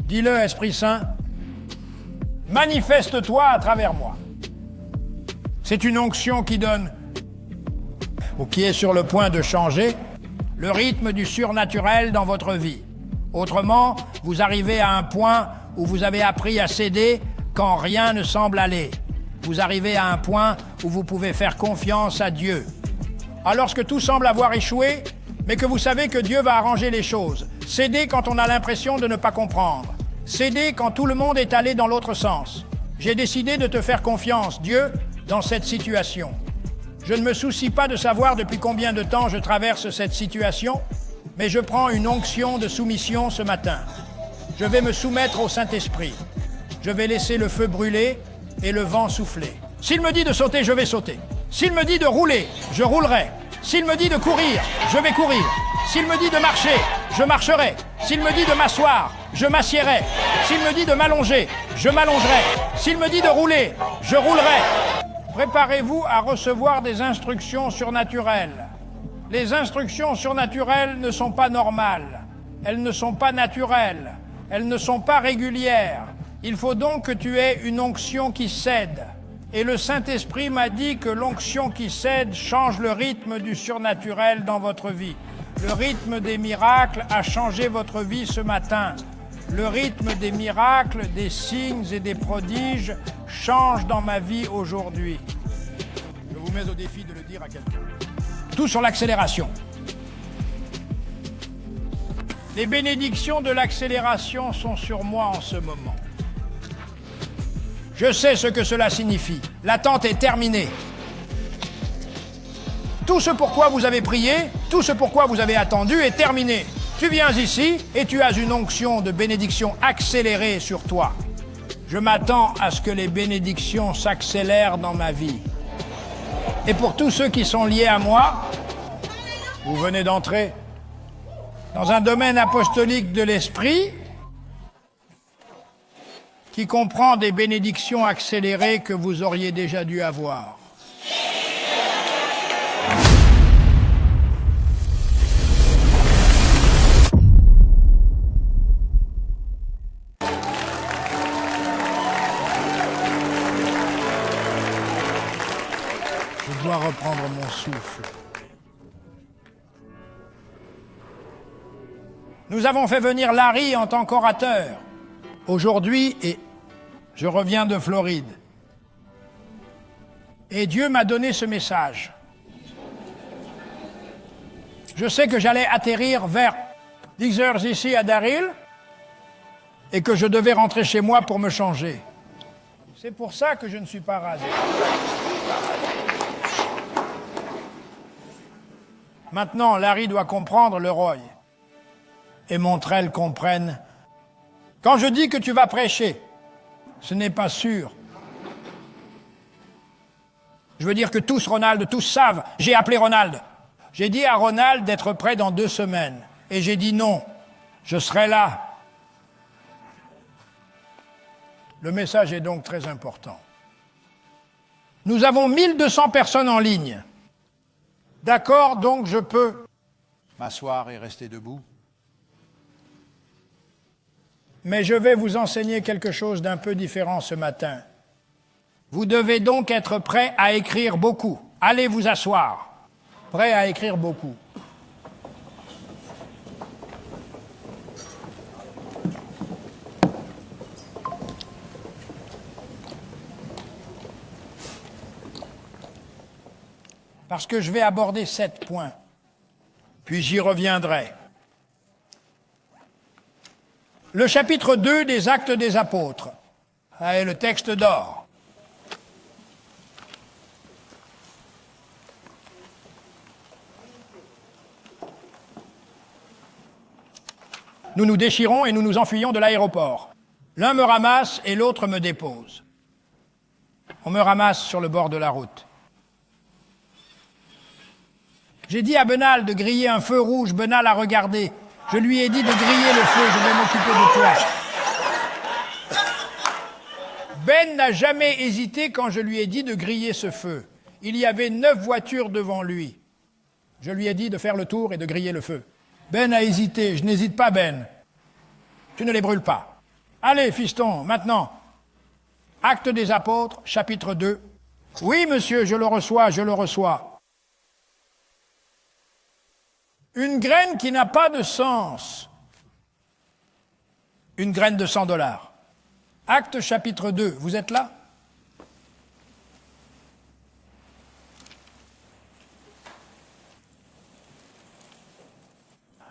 Dis-le, Esprit Saint, manifeste-toi à travers moi. C'est une onction qui donne, ou qui est sur le point de changer, le rythme du surnaturel dans votre vie. Autrement, vous arrivez à un point où vous avez appris à céder quand rien ne semble aller. Vous arrivez à un point où vous pouvez faire confiance à Dieu. Alors que tout semble avoir échoué, mais que vous savez que Dieu va arranger les choses. Céder quand on a l'impression de ne pas comprendre. Céder quand tout le monde est allé dans l'autre sens. J'ai décidé de te faire confiance, Dieu, dans cette situation. Je ne me soucie pas de savoir depuis combien de temps je traverse cette situation, mais je prends une onction de soumission ce matin. Je vais me soumettre au Saint-Esprit. Je vais laisser le feu brûler et le vent souffler. S'il me dit de sauter, je vais sauter. S'il me dit de rouler, je roulerai. S'il me dit de courir, je vais courir. S'il me dit de marcher, je marcherai. S'il me dit de m'asseoir, je m'assiérai. S'il me dit de m'allonger, je m'allongerai. S'il me dit de rouler, je roulerai. Préparez-vous à recevoir des instructions surnaturelles. Les instructions surnaturelles ne sont pas normales. Elles ne sont pas naturelles. Elles ne sont pas régulières. Il faut donc que tu aies une onction qui cède. Et le Saint-Esprit m'a dit que l'onction qui cède change le rythme du surnaturel dans votre vie. Le rythme des miracles a changé votre vie ce matin. Le rythme des miracles, des signes et des prodiges change dans ma vie aujourd'hui. Je vous mets au défi de le dire à quelqu'un. Tout sur l'accélération. Les bénédictions de l'accélération sont sur moi en ce moment. Je sais ce que cela signifie. L'attente est terminée. Tout ce pourquoi vous avez prié, tout ce pourquoi vous avez attendu est terminé. Tu viens ici et tu as une onction de bénédiction accélérée sur toi. Je m'attends à ce que les bénédictions s'accélèrent dans ma vie. Et pour tous ceux qui sont liés à moi, vous venez d'entrer dans un domaine apostolique de l'esprit qui comprend des bénédictions accélérées que vous auriez déjà dû avoir. Je dois reprendre mon souffle. Nous avons fait venir Larry en tant qu'orateur. Aujourd'hui, et je reviens de Floride. Et Dieu m'a donné ce message. Je sais que j'allais atterrir vers 10 heures ici à Daryl et que je devais rentrer chez moi pour me changer. C'est pour ça que je ne suis pas rasé. Maintenant, Larry doit comprendre le Roy. Et Montrel comprenne. Quand je dis que tu vas prêcher, ce n'est pas sûr. Je veux dire que tous, Ronald, tous savent. J'ai appelé Ronald. J'ai dit à Ronald d'être prêt dans 2 semaines. Et j'ai dit non, je serai là. Le message est donc très important. Nous avons 1200 personnes en ligne. D'accord, donc je peux m'asseoir et rester debout. Mais je vais vous enseigner quelque chose d'un peu différent ce matin. Vous devez donc être prêt à écrire beaucoup. Allez vous asseoir. Prêt à écrire beaucoup. Parce que je vais aborder 7 points. Puis j'y reviendrai. Le chapitre 2 des Actes des Apôtres. Allez, le texte d'or. Nous nous déchirons et nous nous enfuyons de l'aéroport. L'un me ramasse et l'autre me dépose. On me ramasse sur le bord de la route. J'ai dit à Benal de griller un feu rouge. Benal a regardé. Je lui ai dit de griller le feu, je vais m'occuper de toi. Ben n'a jamais hésité quand je lui ai dit de griller ce feu. Il y avait 9 voitures devant lui. Je lui ai dit de faire le tour et de griller le feu. Ben a hésité. Je n'hésite pas, Ben. Tu ne les brûles pas. Allez, fiston, maintenant. Actes des Apôtres, chapitre 2. Oui, monsieur, je le reçois, je le reçois. Une graine qui n'a pas de sens. Une graine de $100. Actes chapitre 2, vous êtes là?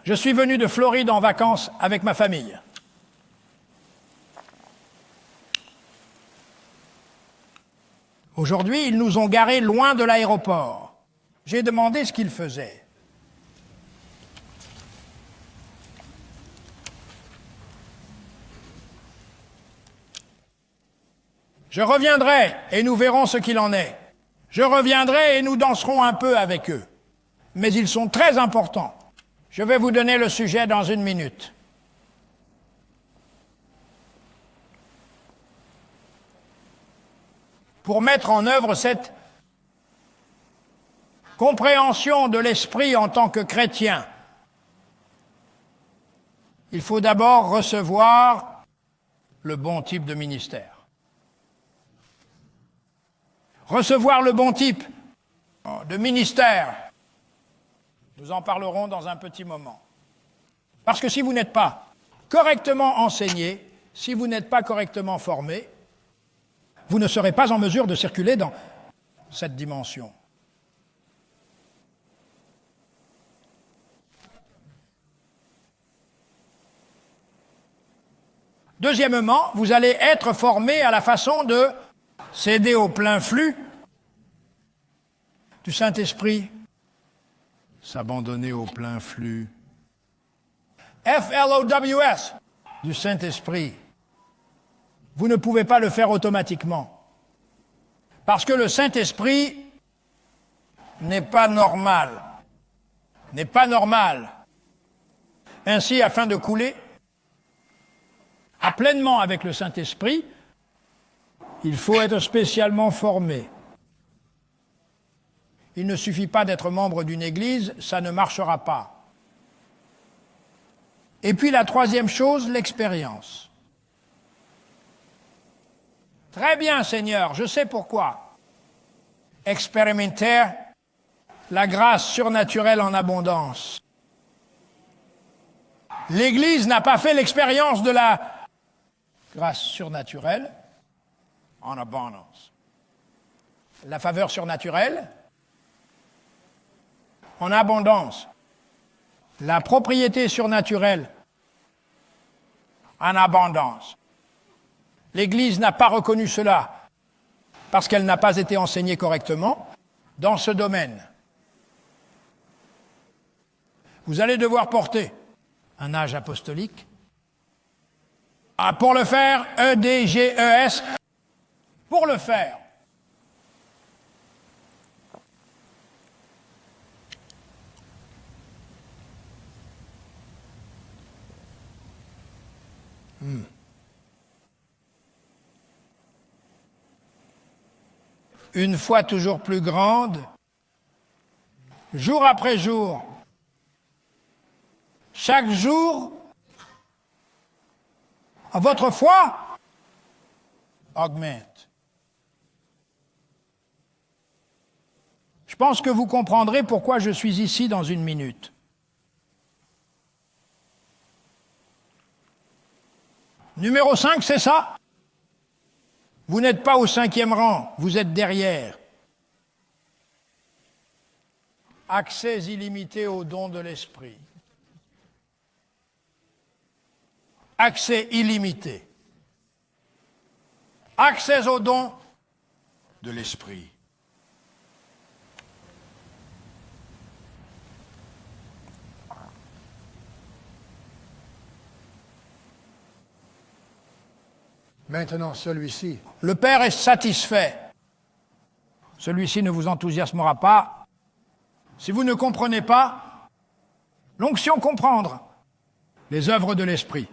Je suis venu de Floride en vacances avec ma famille. Aujourd'hui, ils nous ont garés loin de l'aéroport. J'ai demandé ce qu'ils faisaient. Je reviendrai et nous verrons ce qu'il en est. Je reviendrai et nous danserons un peu avec eux. Mais ils sont très importants. Je vais vous donner le sujet dans 1 minute. Pour mettre en œuvre cette compréhension de l'esprit en tant que chrétien, il faut d'abord recevoir le bon type de ministère. Recevoir le bon type de ministère. Nous en parlerons dans un petit moment. Parce que si vous n'êtes pas correctement enseigné, si vous n'êtes pas correctement formé, vous ne serez pas en mesure de circuler dans cette dimension. Deuxièmement, vous allez être formé à la façon de céder au plein flux du Saint-Esprit. S'abandonner au plein flux. F-L-O-W-S, du Saint-Esprit. Vous ne pouvez pas le faire automatiquement. Parce que le Saint-Esprit n'est pas normal. N'est pas normal. Ainsi, afin de couler pleinement avec le Saint-Esprit, il faut être spécialement formé. Il ne suffit pas d'être membre d'une église, ça ne marchera pas. Et puis la troisième chose, l'expérience. Très bien, Seigneur, je sais pourquoi. Expérimenter la grâce surnaturelle en abondance. L'Église n'a pas fait l'expérience de la grâce surnaturelle en abondance. La faveur surnaturelle en abondance. La propriété surnaturelle en abondance. L'Église n'a pas reconnu cela parce qu'elle n'a pas été enseignée correctement dans ce domaine. Vous allez devoir porter un âge apostolique. Pour le faire, E-D-G-E-S, pour le faire. Une foi toujours plus grande, jour après jour, chaque jour, votre foi augmente. Je pense que vous comprendrez pourquoi je suis ici dans 1 minute. Numéro 5, c'est ça. Vous n'êtes pas au 5e rang, vous êtes derrière. Accès illimité aux dons de l'esprit. Accès illimité. Accès aux dons de l'esprit. Maintenant, celui-ci. Le Père est satisfait. Celui-ci ne vous enthousiasmera pas. Si vous ne comprenez pas, l'onction comprendre, les œuvres de l'Esprit.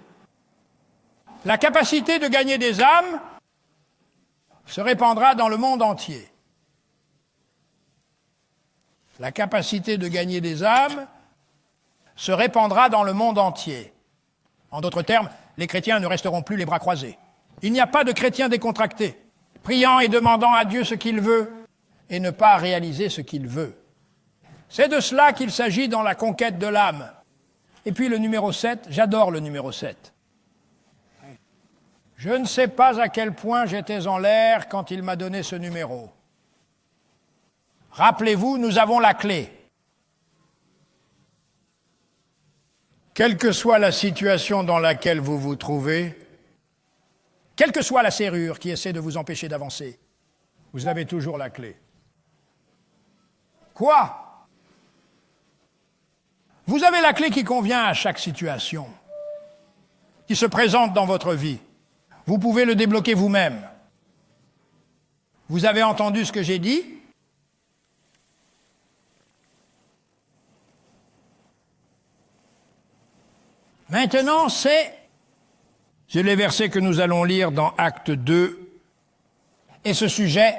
La capacité de gagner des âmes se répandra dans le monde entier. La capacité de gagner des âmes se répandra dans le monde entier. En d'autres termes, les chrétiens ne resteront plus les bras croisés. Il n'y a pas de chrétien décontracté, priant et demandant à Dieu ce qu'il veut et ne pas réaliser ce qu'il veut. C'est de cela qu'il s'agit dans la conquête de l'âme. Et puis le numéro 7, j'adore le numéro 7. Je ne sais pas à quel point j'étais en l'air quand il m'a donné ce numéro. Rappelez-vous, nous avons la clé. Quelle que soit la situation dans laquelle vous vous trouvez, quelle que soit la serrure qui essaie de vous empêcher d'avancer, vous avez toujours la clé. Quoi? Vous avez la clé qui convient à chaque situation, qui se présente dans votre vie. Vous pouvez le débloquer vous-même. Vous avez entendu ce que j'ai dit? Maintenant, c'est les versets que nous allons lire dans Actes 2 et ce sujet,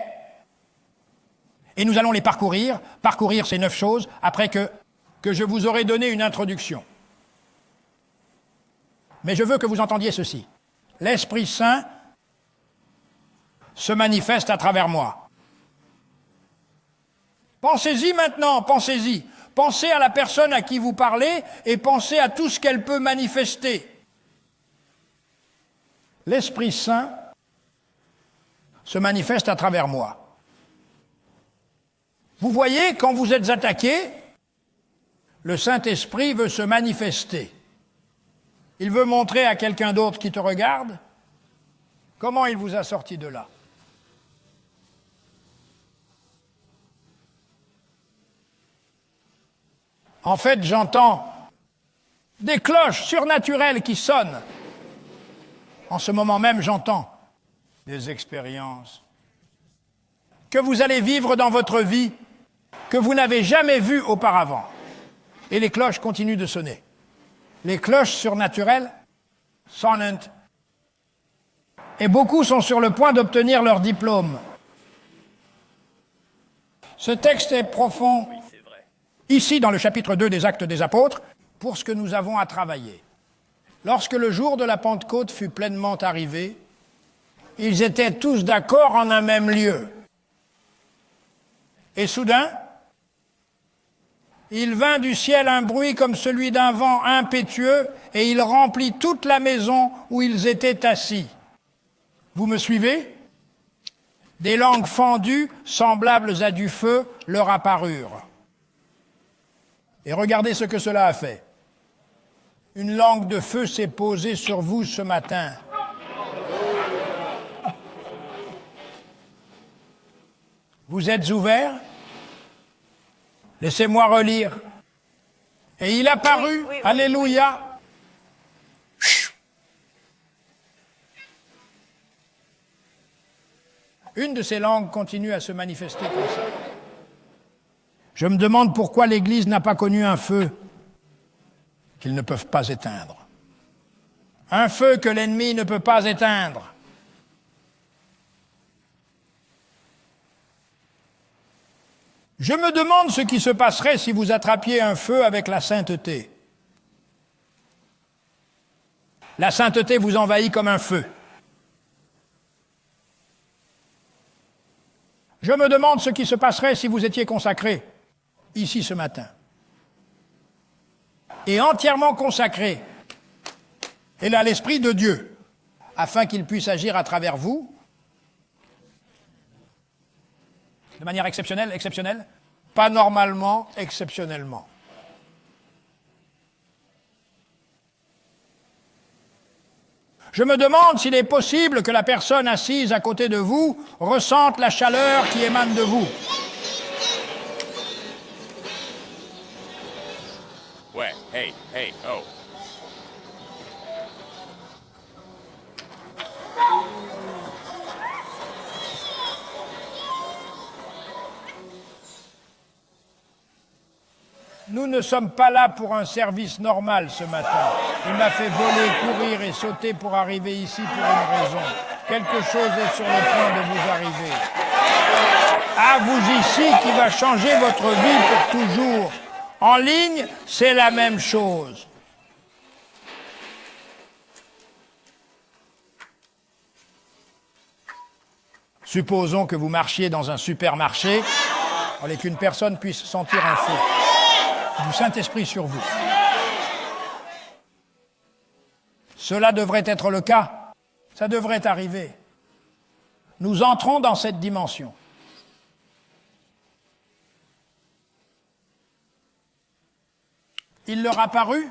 et nous allons les parcourir ces 9 choses après que je vous aurai donné une introduction. Mais je veux que vous entendiez ceci. L'Esprit Saint se manifeste à travers moi. Pensez-y maintenant, pensez-y. Pensez à la personne à qui vous parlez et pensez à tout ce qu'elle peut manifester. L'Esprit Saint se manifeste à travers moi. Vous voyez, quand vous êtes attaqué, le Saint-Esprit veut se manifester. Il veut montrer à quelqu'un d'autre qui te regarde comment il vous a sorti de là. En fait, j'entends des cloches surnaturelles qui sonnent. En ce moment même, j'entends des expériences que vous allez vivre dans votre vie, que vous n'avez jamais vues auparavant. Et les cloches continuent de sonner. Les cloches surnaturelles sonnent. Et beaucoup sont sur le point d'obtenir leur diplôme. Ce texte est profond. Ici, dans le chapitre 2 des Actes des Apôtres, pour ce que nous avons à travailler. Lorsque le jour de la Pentecôte fut pleinement arrivé, ils étaient tous d'accord en un même lieu. Et soudain, il vint du ciel un bruit comme celui d'un vent impétueux, et il remplit toute la maison où ils étaient assis. Vous me suivez? Des langues fendues, semblables à du feu, leur apparurent. Et regardez ce que cela a fait. Une langue de feu s'est posée sur vous ce matin. Vous êtes ouverts? Laissez-moi relire. Et il apparut, oui. Alléluia. Une de ces langues continue à se manifester comme ça. Je me demande pourquoi l'Église n'a pas connu un feu qu'ils ne peuvent pas éteindre. Un feu que l'ennemi ne peut pas éteindre. Je me demande ce qui se passerait si vous attrapiez un feu avec la sainteté. La sainteté vous envahit comme un feu. Je me demande ce qui se passerait si vous étiez consacré, ici ce matin, et entièrement consacré, et là l'Esprit de Dieu, afin qu'il puisse agir à travers vous, de manière exceptionnelle, pas normalement, exceptionnellement. Je me demande s'il est possible que la personne assise à côté de vous ressente la chaleur qui émane de vous. Ouais, hey, oh. Nous ne sommes pas là pour un service normal ce matin. Il m'a fait voler, courir et sauter pour arriver ici pour une raison. Quelque chose est sur le point de vous arriver. À vous ici qui va changer votre vie pour toujours. En ligne, c'est la même chose. Supposons que vous marchiez dans un supermarché et qu'une personne puisse sentir un feu du Saint-Esprit sur vous. Cela devrait être le cas. Ça devrait arriver. Nous entrons dans cette dimension. Il leur apparut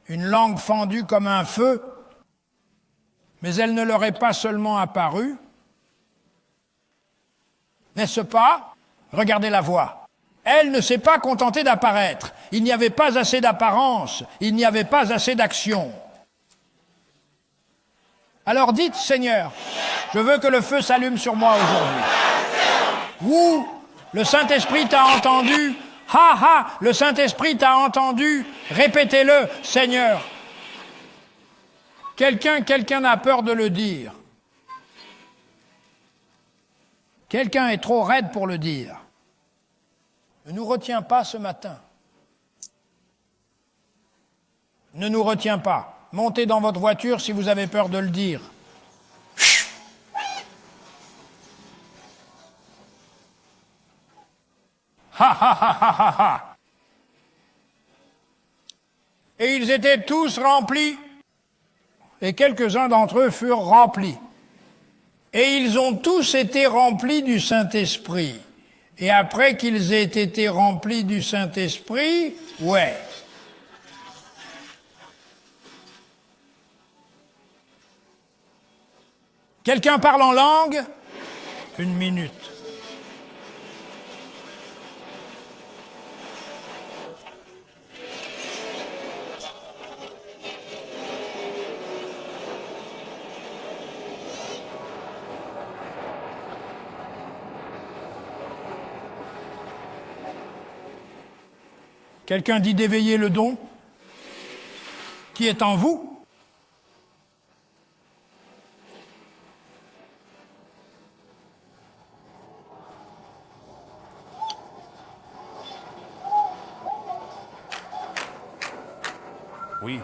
une langue fendue comme un feu, mais elle ne leur est pas seulement apparue. N'est-ce pas? Regardez la voix. Elle ne s'est pas contentée d'apparaître. Il n'y avait pas assez d'apparence, il n'y avait pas assez d'action. Alors dites, Seigneur, je veux que le feu s'allume sur moi aujourd'hui. Ouh, le Saint-Esprit t'a entendu. Ha ha, le Saint-Esprit t'a entendu. Répétez-le, Seigneur. Quelqu'un a peur de le dire. Quelqu'un est trop raide pour le dire. Ne nous retiens pas ce matin. Ne nous retiens pas. Montez dans votre voiture si vous avez peur de le dire. Ha ha ha ha ha ha. Et ils étaient tous remplis, et quelques-uns d'entre eux furent remplis. Et ils ont tous été remplis du Saint-Esprit. Et après qu'ils aient été remplis du Saint-Esprit, ouais. Quelqu'un parle en langue? 1 minute. Quelqu'un dit d'éveiller le don qui est en vous? Oui.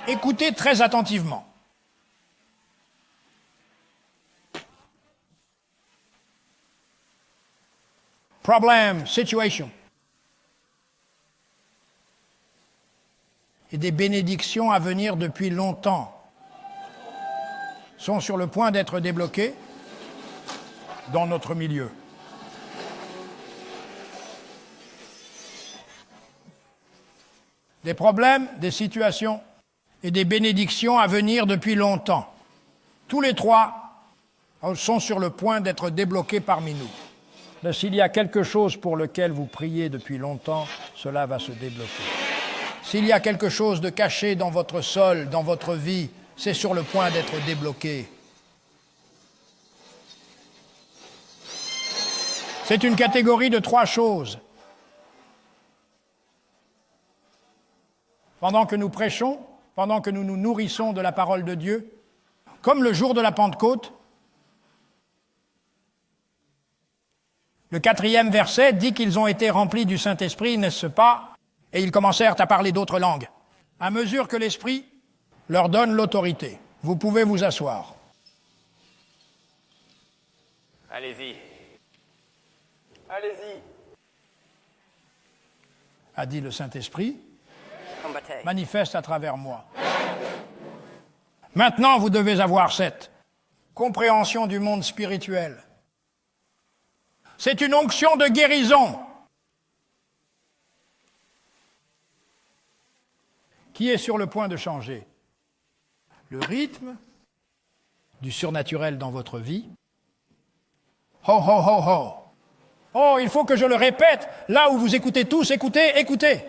Écoutez très attentivement. Problem, situation. Et des bénédictions à venir depuis longtemps sont sur le point d'être débloquées dans notre milieu. Des problèmes, des situations et des bénédictions à venir depuis longtemps. Tous les trois sont sur le point d'être débloqués parmi nous. Mais s'il y a quelque chose pour lequel vous priez depuis longtemps, cela va se débloquer. S'il y a quelque chose de caché dans votre sol, dans votre vie, c'est sur le point d'être débloqué. C'est une catégorie de 3 choses. Pendant que nous prêchons, pendant que nous nous nourrissons de la parole de Dieu, comme le jour de la Pentecôte, le 4e verset dit qu'ils ont été remplis du Saint-Esprit, n'est-ce pas? Et ils commencèrent à parler d'autres langues. À mesure que l'Esprit leur donne l'autorité. Vous pouvez vous asseoir. Allez-y. Allez-y. A dit le Saint-Esprit. Combattez. Manifeste à travers moi. Maintenant, vous devez avoir cette compréhension du monde spirituel. C'est une onction de guérison qui est sur le point de changer le rythme du surnaturel dans votre vie. Ho, ho, ho, ho. Oh, il faut que je le répète, là où vous écoutez tous, écoutez, écoutez.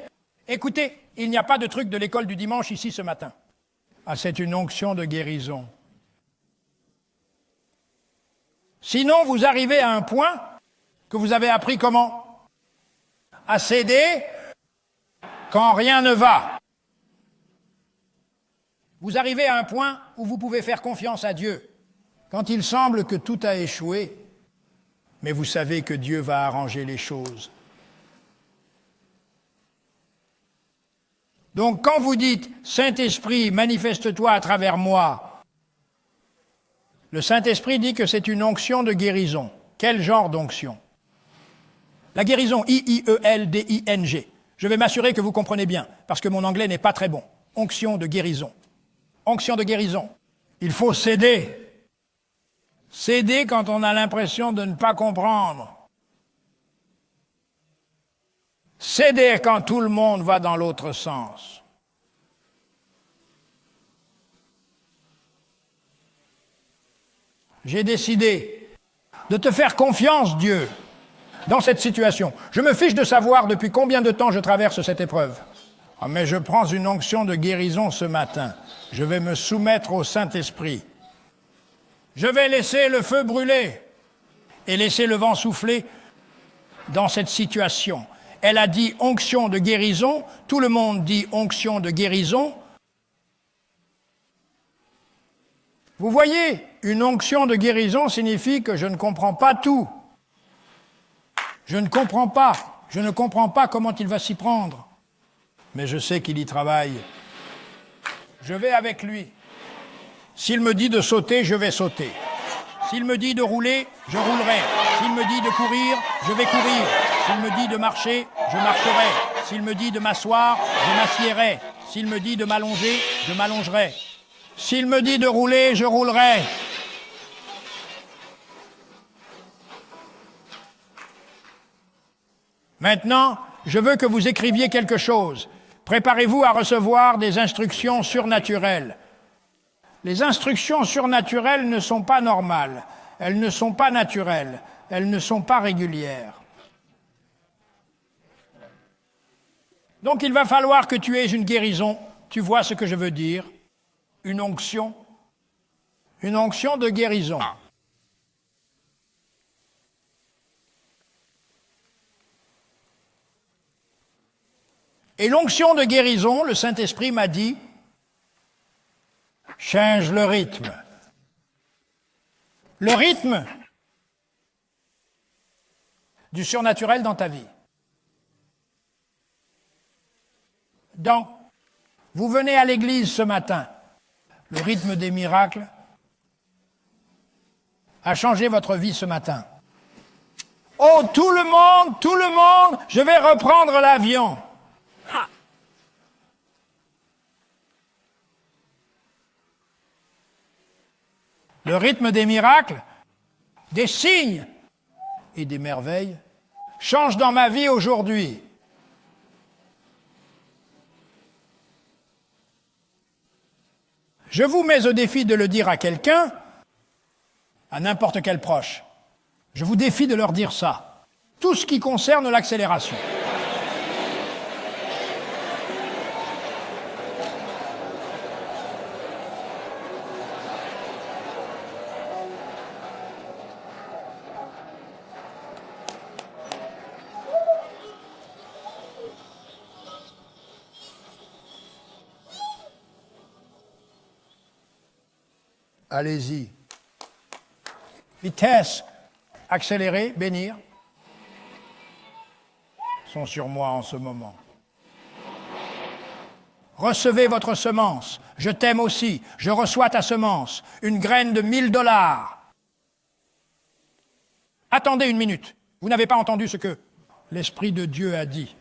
Écoutez, il n'y a pas de truc de l'école du dimanche ici ce matin. Ah, c'est une onction de guérison Sinon, vous arrivez à un point que vous avez appris comment? À céder quand rien ne va. Vous arrivez à un point où vous pouvez faire confiance à Dieu quand il semble que tout a échoué, mais vous savez que Dieu va arranger les choses. Donc quand vous dites « Saint-Esprit, manifeste-toi à travers moi », le Saint-Esprit dit que c'est une onction de guérison. Quel genre d'onction? La guérison, I-I-E-L-D-I-N-G. Je vais m'assurer que vous comprenez bien, parce que mon anglais n'est pas très bon. Onction de guérison. Onction de guérison. Il faut céder. Céder quand on a l'impression de ne pas comprendre. Céder quand tout le monde va dans l'autre sens. J'ai décidé de te faire confiance, Dieu, dans cette situation. Je me fiche de savoir depuis combien de temps je traverse cette épreuve. Ah, mais je prends une onction de guérison ce matin. Je vais me soumettre au Saint-Esprit. Je vais laisser le feu brûler et laisser le vent souffler dans cette situation. Elle a dit onction de guérison, tout le monde dit onction de guérison. Vous voyez, une onction de guérison signifie que je ne comprends pas tout. Je ne comprends pas comment il va s'y prendre. Mais je sais qu'il y travaille. Je vais avec lui. S'il me dit de sauter, je vais sauter. S'il me dit de rouler, je roulerai. S'il me dit de courir, je vais courir. S'il me dit de marcher, je marcherai. S'il me dit de m'asseoir, je m'assiérai. S'il me dit de m'allonger, je m'allongerai. S'il me dit de rouler, je roulerai. Maintenant, je veux que vous écriviez quelque chose. Préparez-vous à recevoir des instructions surnaturelles. Les instructions surnaturelles ne sont pas normales, elles ne sont pas naturelles, elles ne sont pas régulières. Donc il va falloir que tu aies une guérison, tu vois ce que je veux dire, une onction de guérison. Et l'onction de guérison, le Saint-Esprit m'a dit, change le rythme. Le rythme du surnaturel dans ta vie. Donc, vous venez à l'église ce matin, le rythme des miracles a changé votre vie ce matin. Oh, tout le monde, je vais reprendre l'avion. Le rythme des miracles, des signes et des merveilles change dans ma vie aujourd'hui. Je vous mets au défi de le dire à quelqu'un, à n'importe quel proche. Je vous défie de leur dire ça. Tout ce qui concerne l'accélération. Allez-y. Vitesse, accélérer, bénir, sont sur moi en ce moment. Recevez votre semence. Je t'aime aussi. Je reçois ta semence. Une graine de $1000. Attendez une minute. Vous n'avez pas entendu ce que l'Esprit de Dieu a dit.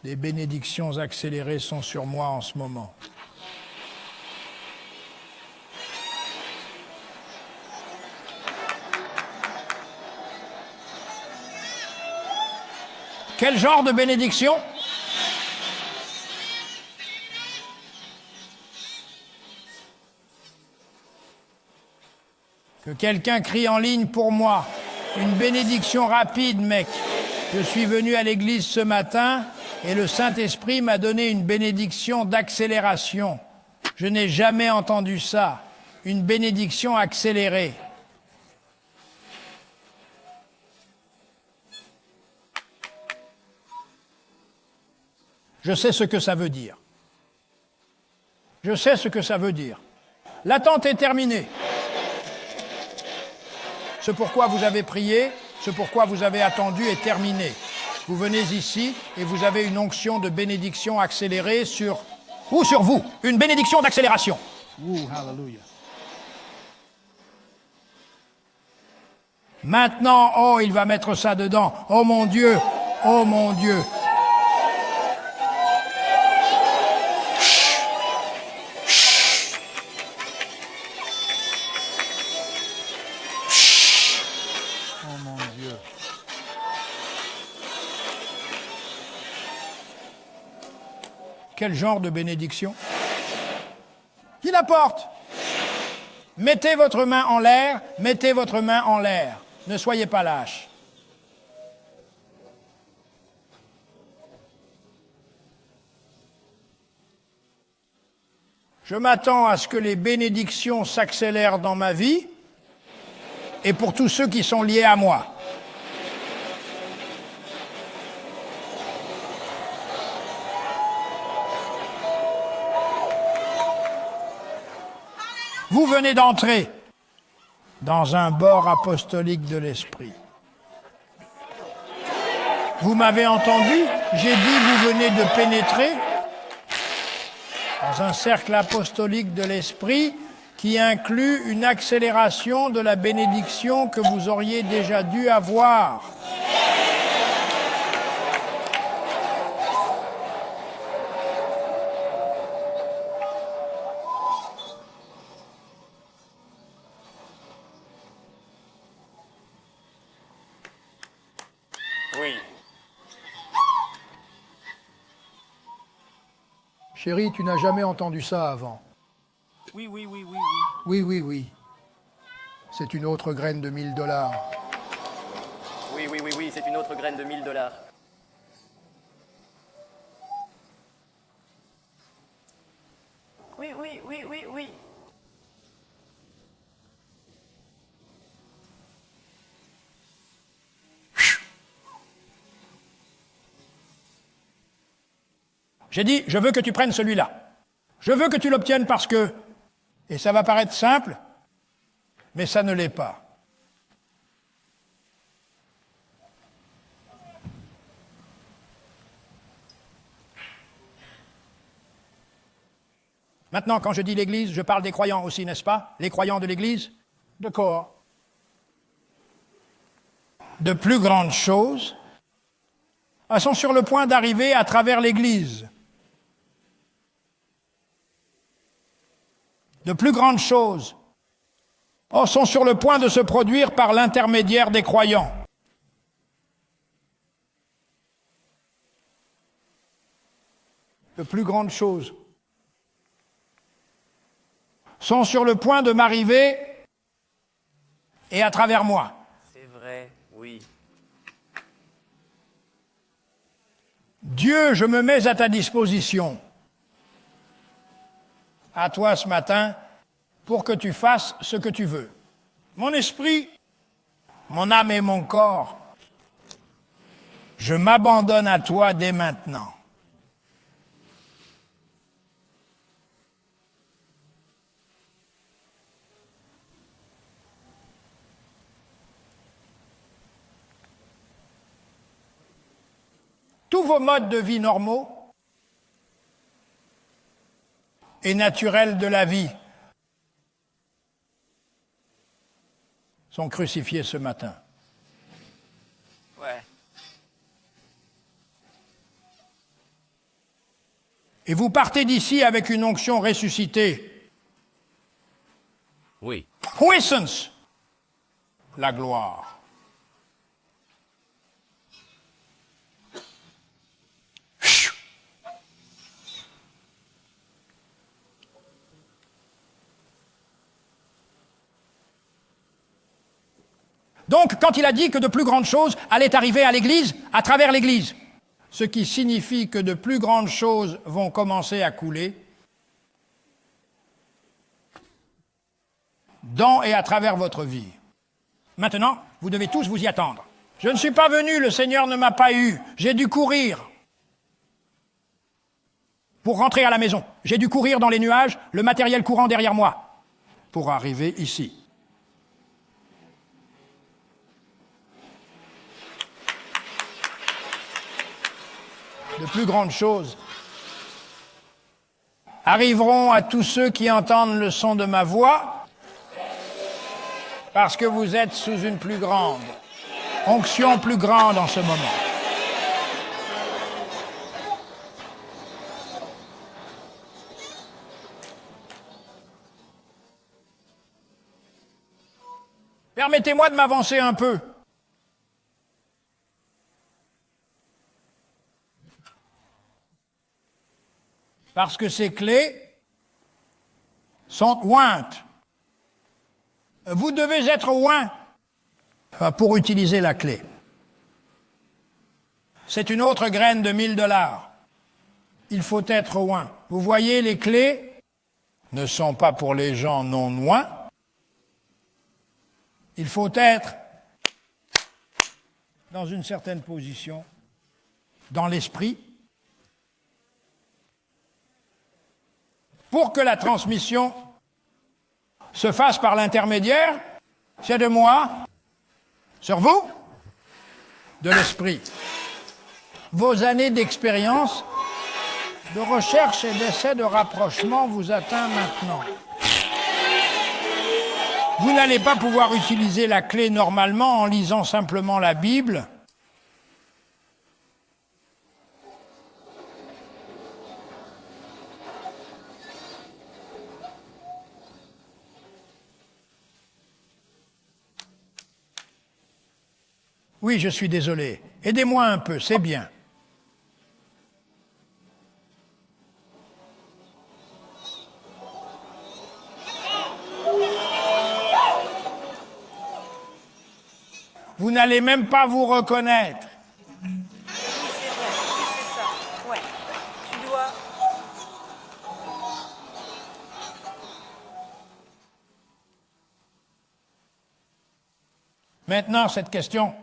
Des bénédictions accélérées sont sur moi en ce moment. Quel genre de bénédiction? Que quelqu'un crie en ligne pour moi. Une bénédiction rapide, mec. Je suis venu à l'église ce matin et le Saint-Esprit m'a donné une bénédiction d'accélération. Je n'ai jamais entendu ça. une bénédiction accélérée. Je sais ce que ça veut dire. Je sais ce que ça veut dire. L'attente est terminée. Ce pourquoi vous avez prié, ce pourquoi vous avez attendu est terminé. Vous venez ici et vous avez une onction de bénédiction accélérée sur vous. Une bénédiction d'accélération. Hallelujah. Maintenant, oh, il va mettre ça dedans. Oh mon Dieu, oh mon Dieu. Oh mon Dieu. Quel genre de bénédiction? Qui la porte? Mettez votre main en l'air, mettez votre main en l'air. Ne soyez pas lâches. Je m'attends à ce que les bénédictions s'accélèrent dans ma vie et pour tous ceux qui sont liés à moi. Vous venez d'entrer dans un bord apostolique de l'esprit. Vous m'avez entendu? J'ai dit vous venez de pénétrer dans un cercle apostolique de l'esprit qui inclut une accélération de la bénédiction que vous auriez déjà dû avoir. Oui. Chérie, tu n'as jamais entendu ça avant. Oui. Oui. C'est une autre graine de $1000. Oui, c'est une autre graine de $1000. Oui. J'ai dit, je veux que tu prennes celui-là. Je veux que tu l'obtiennes parce que... Et ça va paraître simple, mais ça ne l'est pas. Maintenant, quand je dis l'Église, je parle des croyants aussi, n'est-ce pas? Les croyants de l'Église? D'accord. De plus grandes choses sont sur le point d'arriver à travers l'Église. De plus grandes choses sont sur le point de se produire par l'intermédiaire des croyants. De plus grandes choses sont sur le point de m'arriver et à travers moi. C'est vrai, oui. Dieu, je me mets à ta disposition, à toi ce matin, pour que tu fasses ce que tu veux. Mon esprit, mon âme et mon corps, je m'abandonne à toi dès maintenant. Tous vos modes de vie normaux et naturels de la vie sont crucifiés ce matin. Ouais. Et vous partez d'ici avec une onction ressuscitée. Oui. Puissance, la gloire. Donc, quand il a dit que de plus grandes choses allaient arriver à l'Église, à travers l'Église, ce qui signifie que de plus grandes choses vont commencer à couler, dans et à travers votre vie. Maintenant, vous devez tous vous y attendre. Je ne suis pas venu, le Seigneur ne m'a pas eu. J'ai dû courir pour rentrer à la maison. J'ai dû courir dans les nuages, le matériel courant derrière moi, pour arriver ici. De plus grandes choses arriveront à tous ceux qui entendent le son de ma voix, parce que vous êtes sous une plus grande onction, plus grande en ce moment. Permettez-moi de m'avancer un peu. Parce que ces clés sont ointes. Vous devez être oint pour utiliser la clé. C'est une autre graine de 1000 $. Il faut être oint. Vous voyez, les clés ne sont pas pour les gens non oints. Il faut être dans une certaine position, dans l'esprit, pour que la transmission se fasse par l'intermédiaire, c'est de moi, sur vous, de l'esprit. Vos années d'expérience, de recherche et d'essai de rapprochement vous atteint maintenant. Vous n'allez pas pouvoir utiliser la clé normalement en lisant simplement la Bible. Oui, je suis désolé. Aidez-moi un peu, c'est bien. Vous n'allez même pas vous reconnaître. C'est ça. Ouais. Tu dois. Maintenant, cette question.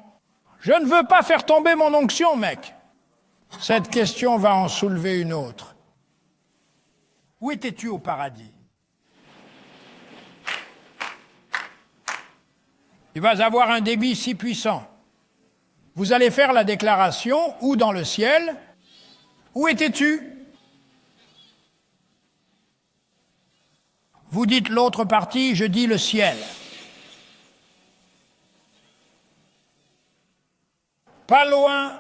Je ne veux pas faire tomber mon onction, mec. Cette question va en soulever une autre. Où étais-tu au paradis? Tu vas avoir un débit si puissant. Vous allez faire la déclaration, ou dans le ciel, où étais-tu? Vous dites l'autre partie, je dis le ciel. Pas loin,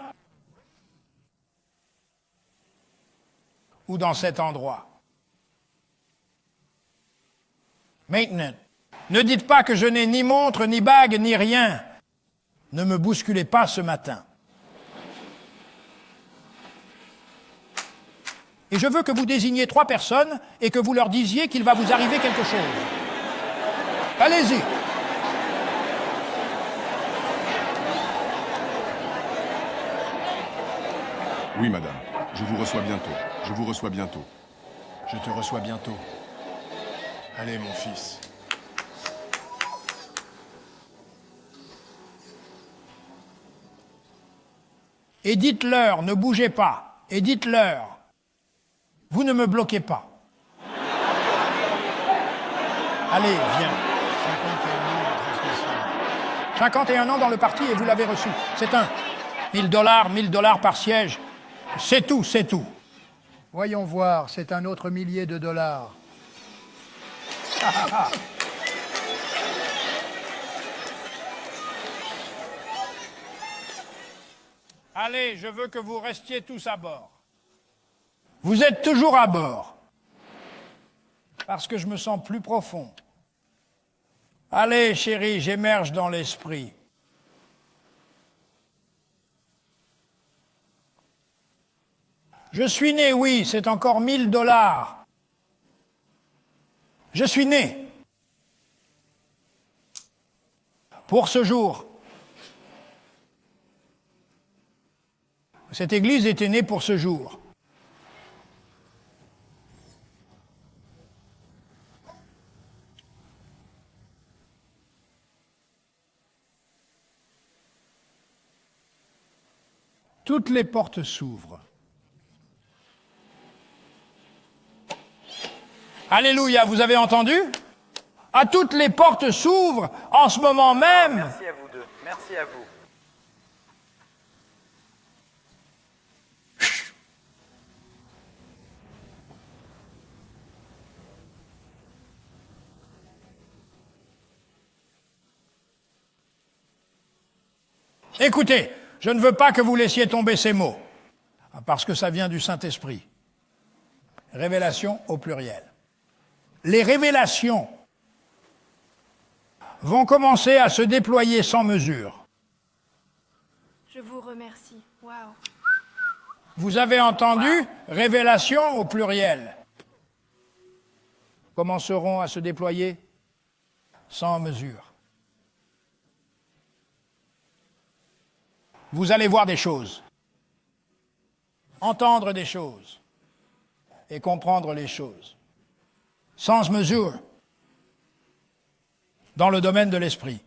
ou dans cet endroit. Maintenant, ne dites pas que je n'ai ni montre, ni bague, ni rien. Ne me bousculez pas ce matin. Et je veux que vous désigniez 3 personnes et que vous leur disiez qu'il va vous arriver quelque chose. Allez-y. Oui, madame. Je vous reçois bientôt. Je vous reçois bientôt. Je te reçois bientôt. Allez, mon fils. Et dites-leur, ne bougez pas. Et dites-leur, vous ne me bloquez pas. Allez, viens. 51 ans de transmission. 51 ans dans le parti et vous l'avez reçu. C'est un. 1000 $, par siège. C'est tout, c'est tout. Voyons voir, c'est un autre millier de dollars. Allez, je veux que vous restiez tous à bord. Vous êtes toujours à bord. Parce que je me sens plus profond. Allez, chérie, j'émerge dans l'esprit. Je suis né, oui, c'est encore 1000 $. Je suis né. Pour ce jour. Cette église était née pour ce jour. toutes les portes s'ouvrent. Alléluia, vous avez entendu? À toutes les portes s'ouvrent en ce moment même. Merci à vous deux. Merci à vous. Écoutez, je ne veux pas que vous laissiez tomber ces mots, parce que ça vient du Saint-Esprit. Révélation au pluriel. Les révélations vont commencer à se déployer sans mesure. Je vous remercie. Waouh. Vous avez entendu? Révélations au pluriel. Commenceront à se déployer sans mesure. Vous allez voir des choses, entendre des choses et comprendre les choses, sans mesure, dans le domaine de l'esprit.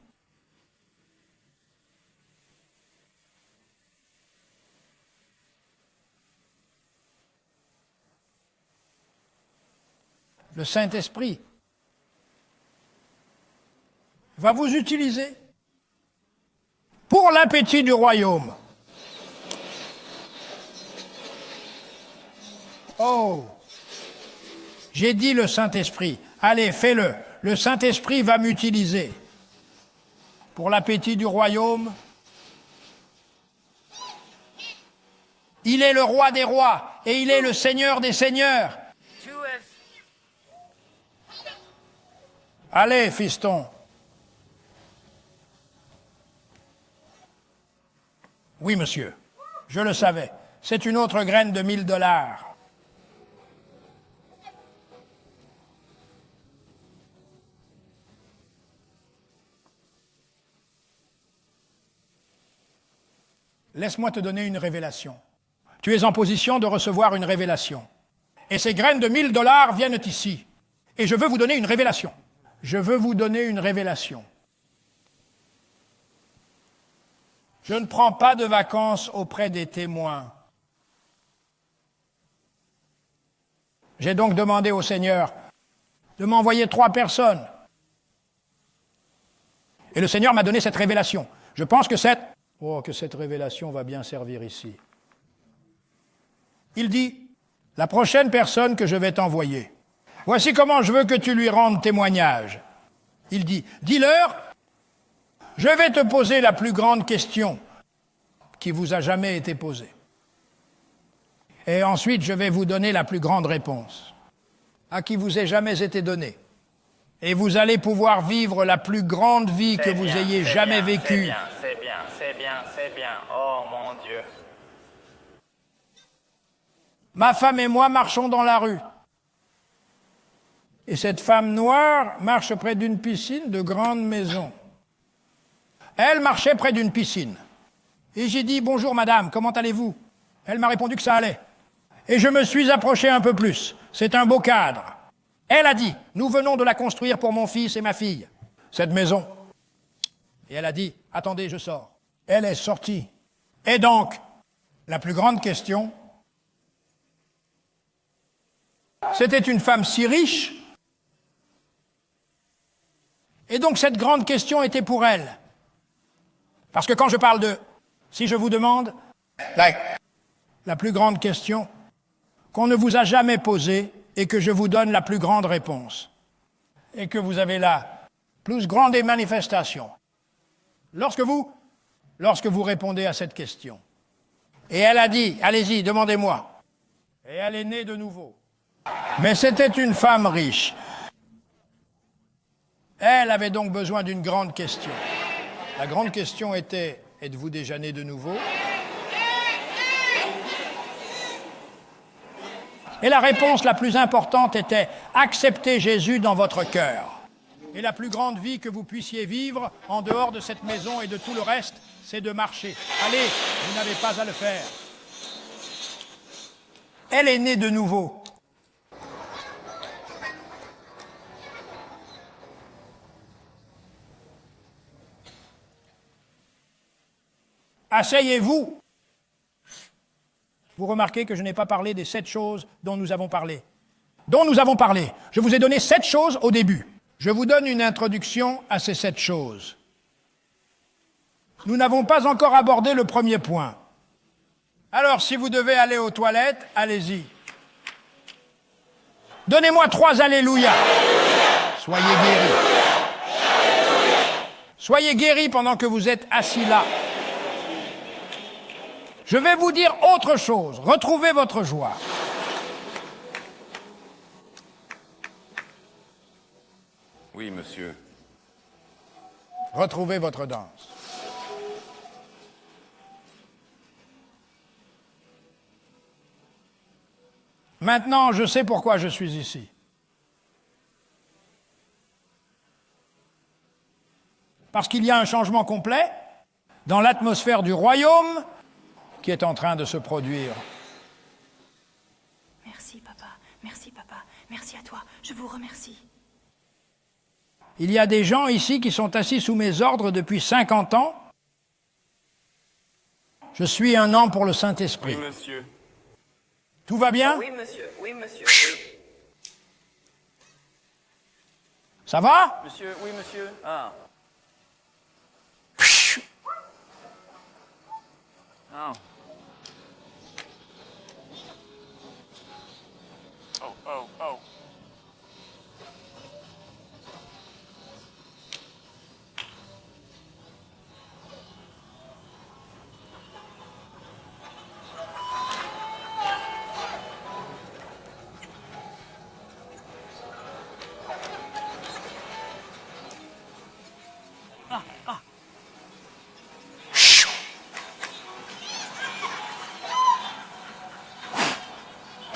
Le Saint-Esprit va vous utiliser pour l'appétit du royaume. Oh, j'ai dit le Saint-Esprit. Allez, fais-le. Le Saint-Esprit va m'utiliser pour l'appétit du royaume. Il est le roi des rois et il est le Seigneur des seigneurs. Allez, fiston. Oui, monsieur, je le savais. C'est une autre graine de $1000. Laisse-moi te donner une révélation. Tu es en position de recevoir une révélation. Et ces graines de $1000 viennent ici. Et je veux vous donner une révélation. Je veux vous donner une révélation. Je ne prends pas de vacances auprès des témoins. J'ai donc demandé au Seigneur de m'envoyer 3 personnes. Et le Seigneur m'a donné cette révélation. Je pense que cette révélation va bien servir ici. Il dit, la prochaine personne que je vais t'envoyer, voici comment je veux que tu lui rendes témoignage. Il dit, dis-leur, je vais te poser la plus grande question qui vous a jamais été posée. Et ensuite, je vais vous donner la plus grande réponse à qui vous ait jamais été donnée. Et vous allez pouvoir vivre la plus grande vie que vous ayez jamais vécue. C'est bien. Oh mon Dieu. Ma femme et moi marchons dans la rue. Et cette femme noire marche près d'une piscine de grande maison. Elle marchait près d'une piscine. Et j'ai dit, bonjour madame, comment allez-vous? Elle m'a répondu que ça allait. Et je me suis approché un peu plus. C'est un beau cadre. Elle a dit, nous venons de la construire pour mon fils et ma fille, cette maison. Et elle a dit, attendez, je sors. Elle est sortie. Et donc, la plus grande question, c'était une femme si riche. Et donc cette grande question était pour elle. Parce que quand je parle de, si je vous demande, la plus grande question qu'on ne vous a jamais posée et que je vous donne la plus grande réponse, et que vous avez la plus grande des manifestations, lorsque vous répondez à cette question. Et elle a dit, allez-y, demandez-moi. Et elle est née de nouveau. Mais c'était une femme riche. Elle avait donc besoin d'une grande question. La grande question était, êtes-vous déjà né de nouveau? Et la réponse la plus importante était, acceptez Jésus dans votre cœur. Et la plus grande vie que vous puissiez vivre, en dehors de cette maison et de tout le reste, c'est de marcher. Allez, vous n'avez pas à le faire. Elle est née de nouveau. Asseyez-vous Vous remarquez que je n'ai pas parlé des 7 choses dont nous avons parlé. Dont nous avons parlé. Je vous ai donné 7 choses au début. Je vous donne une introduction à ces 7 choses. Nous n'avons pas encore abordé le premier point. Alors, si vous devez aller aux toilettes, allez-y. Donnez-moi 3 alléluia. Soyez guéris. Soyez guéris pendant que vous êtes assis là. Je vais vous dire autre chose. Retrouvez votre joie. Oui, monsieur. Retrouvez votre danse. Maintenant, je sais pourquoi je suis ici. Parce qu'il y a un changement complet dans l'atmosphère du royaume qui est en train de se produire. Merci, papa. Merci, papa. Merci à toi. Je vous remercie. Il y a des gens ici qui sont assis sous mes ordres depuis 50 ans. Je suis un an pour le Saint-Esprit. Oui, monsieur. Tout va bien? Oui, monsieur. Oui, monsieur. Ça va? Monsieur, oui, monsieur. Ah. Ah. Oh, oh, oh.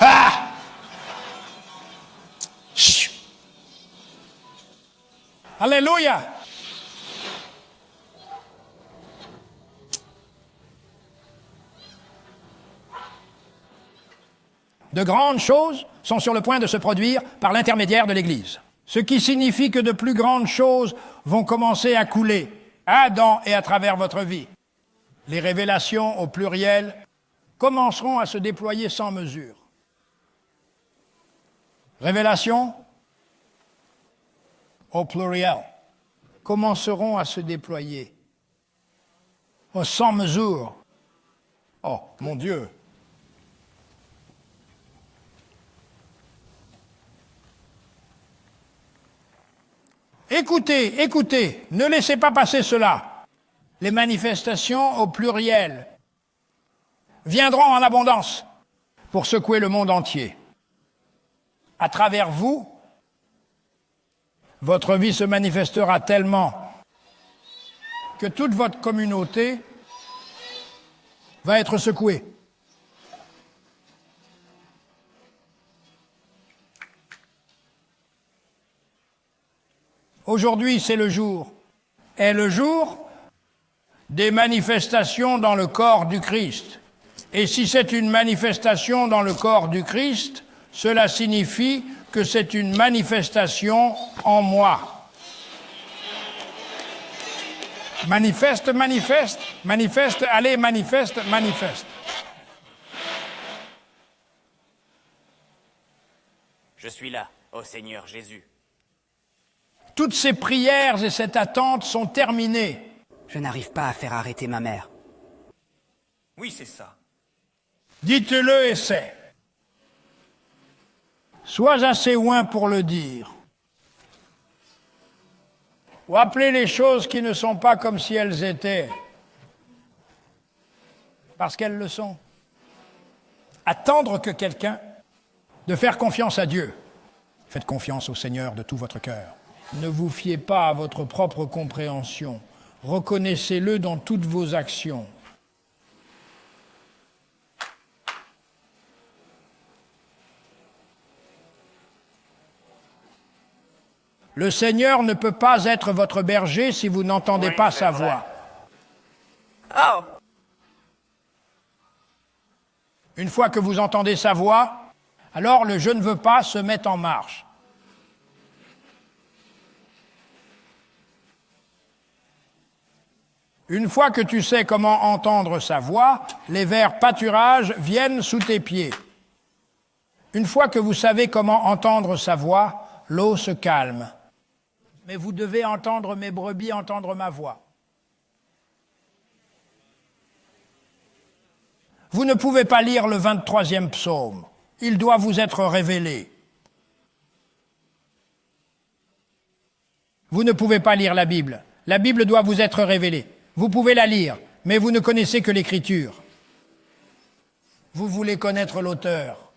Ah! Chut! Alléluia! De grandes choses sont sur le point de se produire par l'intermédiaire de l'Église. Ce qui signifie que de plus grandes choses vont commencer à couler, dans et à travers votre vie. Les révélations au pluriel commenceront à se déployer sans mesure. Révélations au pluriel commenceront à se déployer. Oh, sans mesure. Oh, mon Dieu. Écoutez, écoutez, ne laissez pas passer cela. Les manifestations au pluriel viendront en abondance pour secouer le monde entier. À travers vous, votre vie se manifestera tellement que toute votre communauté va être secouée. Aujourd'hui, c'est le jour. Est le jour des manifestations dans le corps du Christ. Et si c'est une manifestation dans le corps du Christ, cela signifie que c'est une manifestation en moi. Manifeste, manifeste, manifeste, allez, manifeste, manifeste. Je suis là, ô Seigneur Jésus. Toutes ces prières et cette attente sont terminées. Je n'arrive pas à faire arrêter ma mère. Oui, c'est ça. Dites-le et c'est. Sois assez loin pour le dire. Ou appelez les choses qui ne sont pas comme si elles étaient. Parce qu'elles le sont. Attendre que quelqu'un, de faire confiance à Dieu. Faites confiance au Seigneur de tout votre cœur. Ne vous fiez pas à votre propre compréhension. Reconnaissez-le dans toutes vos actions. Le Seigneur ne peut pas être votre berger si vous n'entendez pas sa voix. Oh! Une fois que vous entendez sa voix, alors le « je ne veux pas » se met en marche. Une fois que tu sais comment entendre sa voix, les vers pâturage viennent sous tes pieds. Une fois que vous savez comment entendre sa voix, l'eau se calme. Mais vous devez entendre mes brebis, entendre ma voix. Vous ne pouvez pas lire le 23e psaume. Il doit vous être révélé. Vous ne pouvez pas lire la Bible. La Bible doit vous être révélée. Vous pouvez la lire, mais vous ne connaissez que l'Écriture. Vous voulez connaître l'auteur.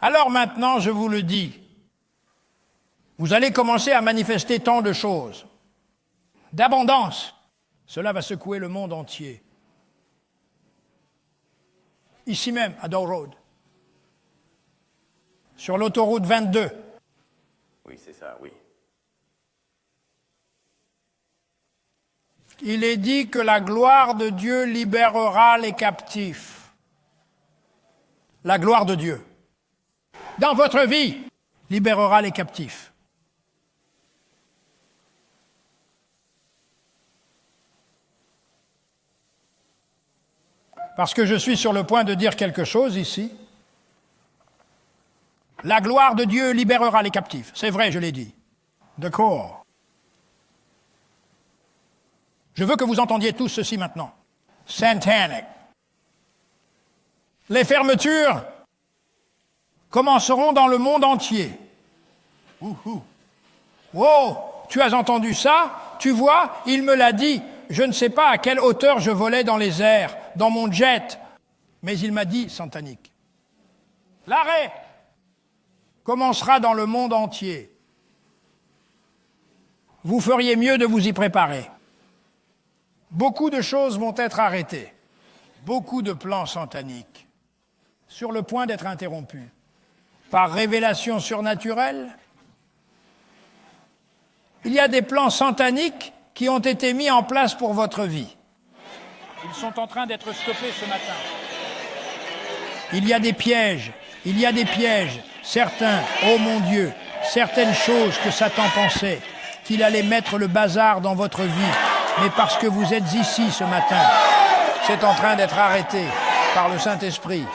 Alors maintenant, je vous le dis, vous allez commencer à manifester tant de choses, d'abondance. Cela va secouer le monde entier. Ici même, à Dow Road, sur l'autoroute 22. Oui, c'est ça, oui. Il est dit que la gloire de Dieu libérera les captifs. La gloire de Dieu, dans votre vie, libérera les captifs. Parce que je suis sur le point de dire quelque chose ici. La gloire de Dieu libérera les captifs. C'est vrai, je l'ai dit. D'accord. Je veux que vous entendiez tous ceci maintenant. Satanic. Les fermetures commenceront dans le monde entier. Wow, tu as entendu ça? Tu vois, il me l'a dit. Je ne sais pas à quelle hauteur je volais dans les airs, dans mon jet, mais il m'a dit satanique. L'arrêt commencera dans le monde entier. Vous feriez mieux de vous y préparer. Beaucoup de choses vont être arrêtées. Beaucoup de plans sataniques, sur le point d'être interrompus. Par révélation surnaturelle, il y a des plans sataniques qui ont été mis en place pour votre vie. Ils sont en train d'être stoppés ce matin. Il y a des pièges, certains, oh mon Dieu, certaines choses que Satan pensait qu'il allait mettre le bazar dans votre vie, mais parce que vous êtes ici ce matin, c'est en train d'être arrêté par le Saint-Esprit.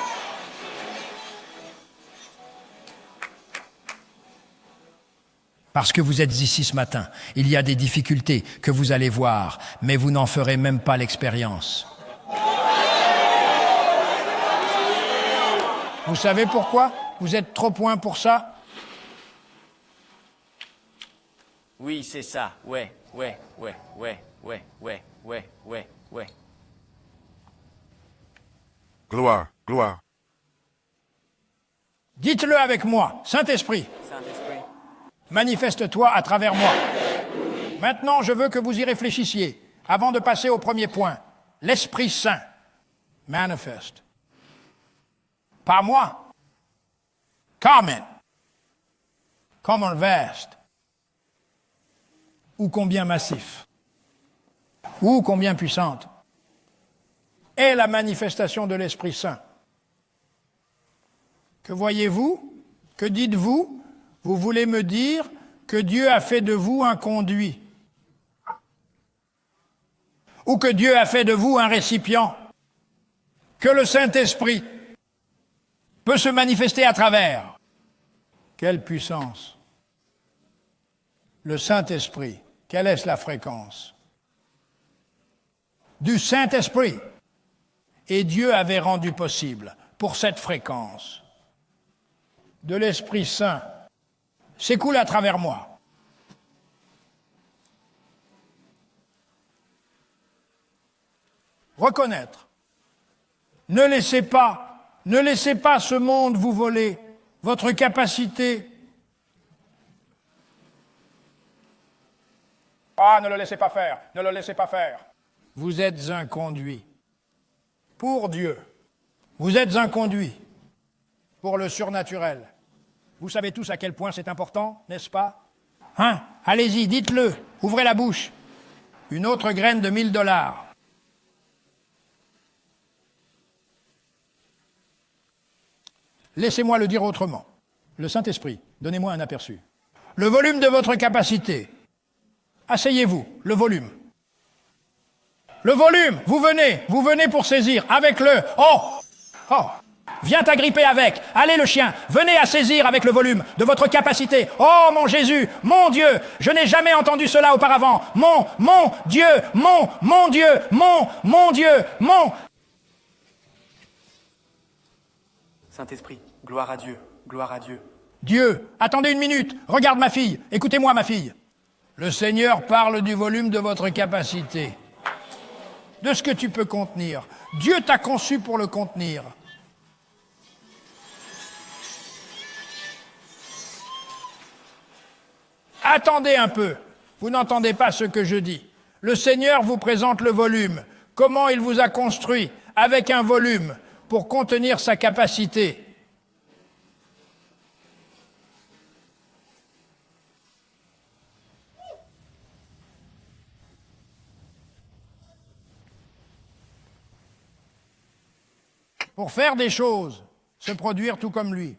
Parce que vous êtes ici ce matin, il y a des difficultés que vous allez voir, mais vous n'en ferez même pas l'expérience. Vous savez pourquoi? Vous êtes trop point pour ça? Oui, c'est ça. Ouais. Gloire, gloire. Dites-le avec moi, Saint-Esprit. Saint-Esprit. Manifeste-toi à travers moi. Maintenant, je veux que vous y réfléchissiez, avant de passer au premier point. L'Esprit Saint. Manifeste. Pas moi. Common. Common vast. Ou combien massif. Ou combien puissante. Et la manifestation de l'Esprit Saint. Que voyez-vous? Que dites-vous? Vous voulez me dire que Dieu a fait de vous un conduit, ou que Dieu a fait de vous un récipient, que le Saint-Esprit peut se manifester à travers. Quelle puissance! Le Saint-Esprit, quelle est la fréquence? Du Saint-Esprit. Et Dieu avait rendu possible, pour cette fréquence, de l'Esprit Saint, s'écoule à travers moi. Reconnaître. Ne laissez pas ce monde vous voler votre capacité. Ah, ne le laissez pas faire, ne le laissez pas faire. Vous êtes un conduit pour Dieu. Vous êtes un conduit pour le surnaturel. Vous savez tous à quel point c'est important, n'est-ce pas? Hein? Allez-y, dites-le. Ouvrez la bouche. Une autre graine de $1000. Laissez-moi le dire autrement. Le Saint-Esprit, donnez-moi un aperçu. Le volume de votre capacité. Asseyez-vous, le volume. Le volume, vous venez pour saisir, avec le... Oh, viens t'agripper avec. Allez le chien, venez à saisir avec le volume de votre capacité. Oh mon Jésus, mon Dieu, je n'ai jamais entendu cela auparavant. Mon Dieu, mon Dieu, mon Dieu, mon... Saint-Esprit, gloire à Dieu, gloire à Dieu. Dieu, attendez une minute, regarde ma fille, écoutez-moi ma fille. Le Seigneur parle du volume de votre capacité, de ce que tu peux contenir. Dieu t'a conçu pour le contenir. Attendez un peu, vous n'entendez pas ce que je dis. Le Seigneur vous présente le volume, comment il vous a construit avec un volume pour contenir sa capacité. Pour faire des choses, se produire tout comme lui.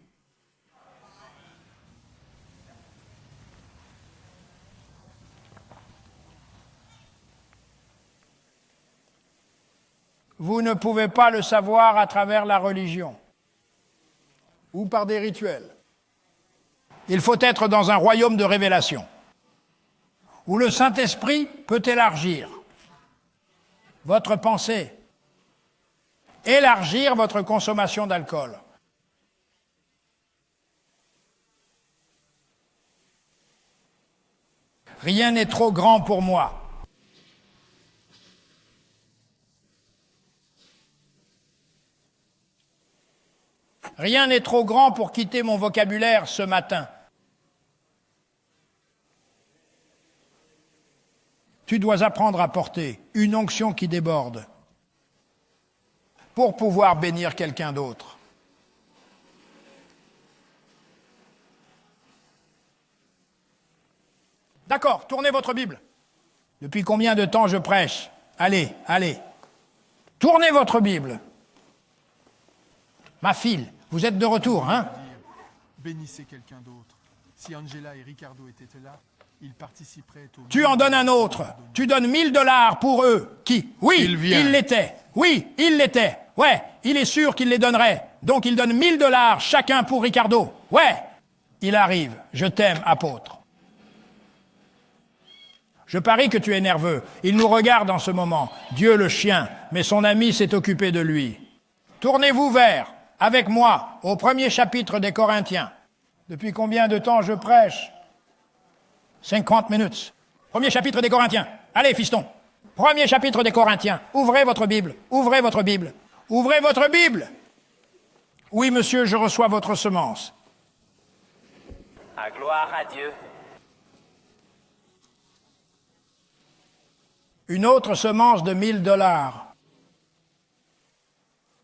Vous ne pouvez pas le savoir à travers la religion ou par des rituels. Il faut être dans un royaume de révélation où le Saint-Esprit peut élargir votre pensée, élargir votre consommation d'alcool. Rien n'est trop grand pour moi. Rien n'est trop grand pour quitter mon vocabulaire ce matin. Tu dois apprendre à porter une onction qui déborde pour pouvoir bénir quelqu'un d'autre. D'accord, tournez votre Bible. Depuis combien de temps je prêche? Allez. Tournez votre Bible. Ma fille, vous êtes de retour, hein? Bénissez quelqu'un d'autre. Si Angela et Ricardo étaient là, ils participeraient au... Tu en donnes un autre. Tu donnes $1000 pour eux. Qui? Oui, il l'était. Oui, il l'était. Ouais, il est sûr qu'il les donnerait. Donc il donne $1000 chacun pour Ricardo. Ouais, il arrive. Je t'aime, apôtre. Je parie que tu es nerveux. Il nous regarde en ce moment. Dieu le chien, mais son ami s'est occupé de lui. Tournez-vous vers, avec moi, au 1er chapitre des Corinthiens. Depuis combien de temps je prêche? 50 minutes. 1er chapitre des Corinthiens. Allez, fiston. 1er chapitre des Corinthiens. Ouvrez votre Bible. Ouvrez votre Bible. Ouvrez votre Bible. Oui, monsieur, je reçois votre semence. Ah, gloire à Dieu. Une autre semence de $1000.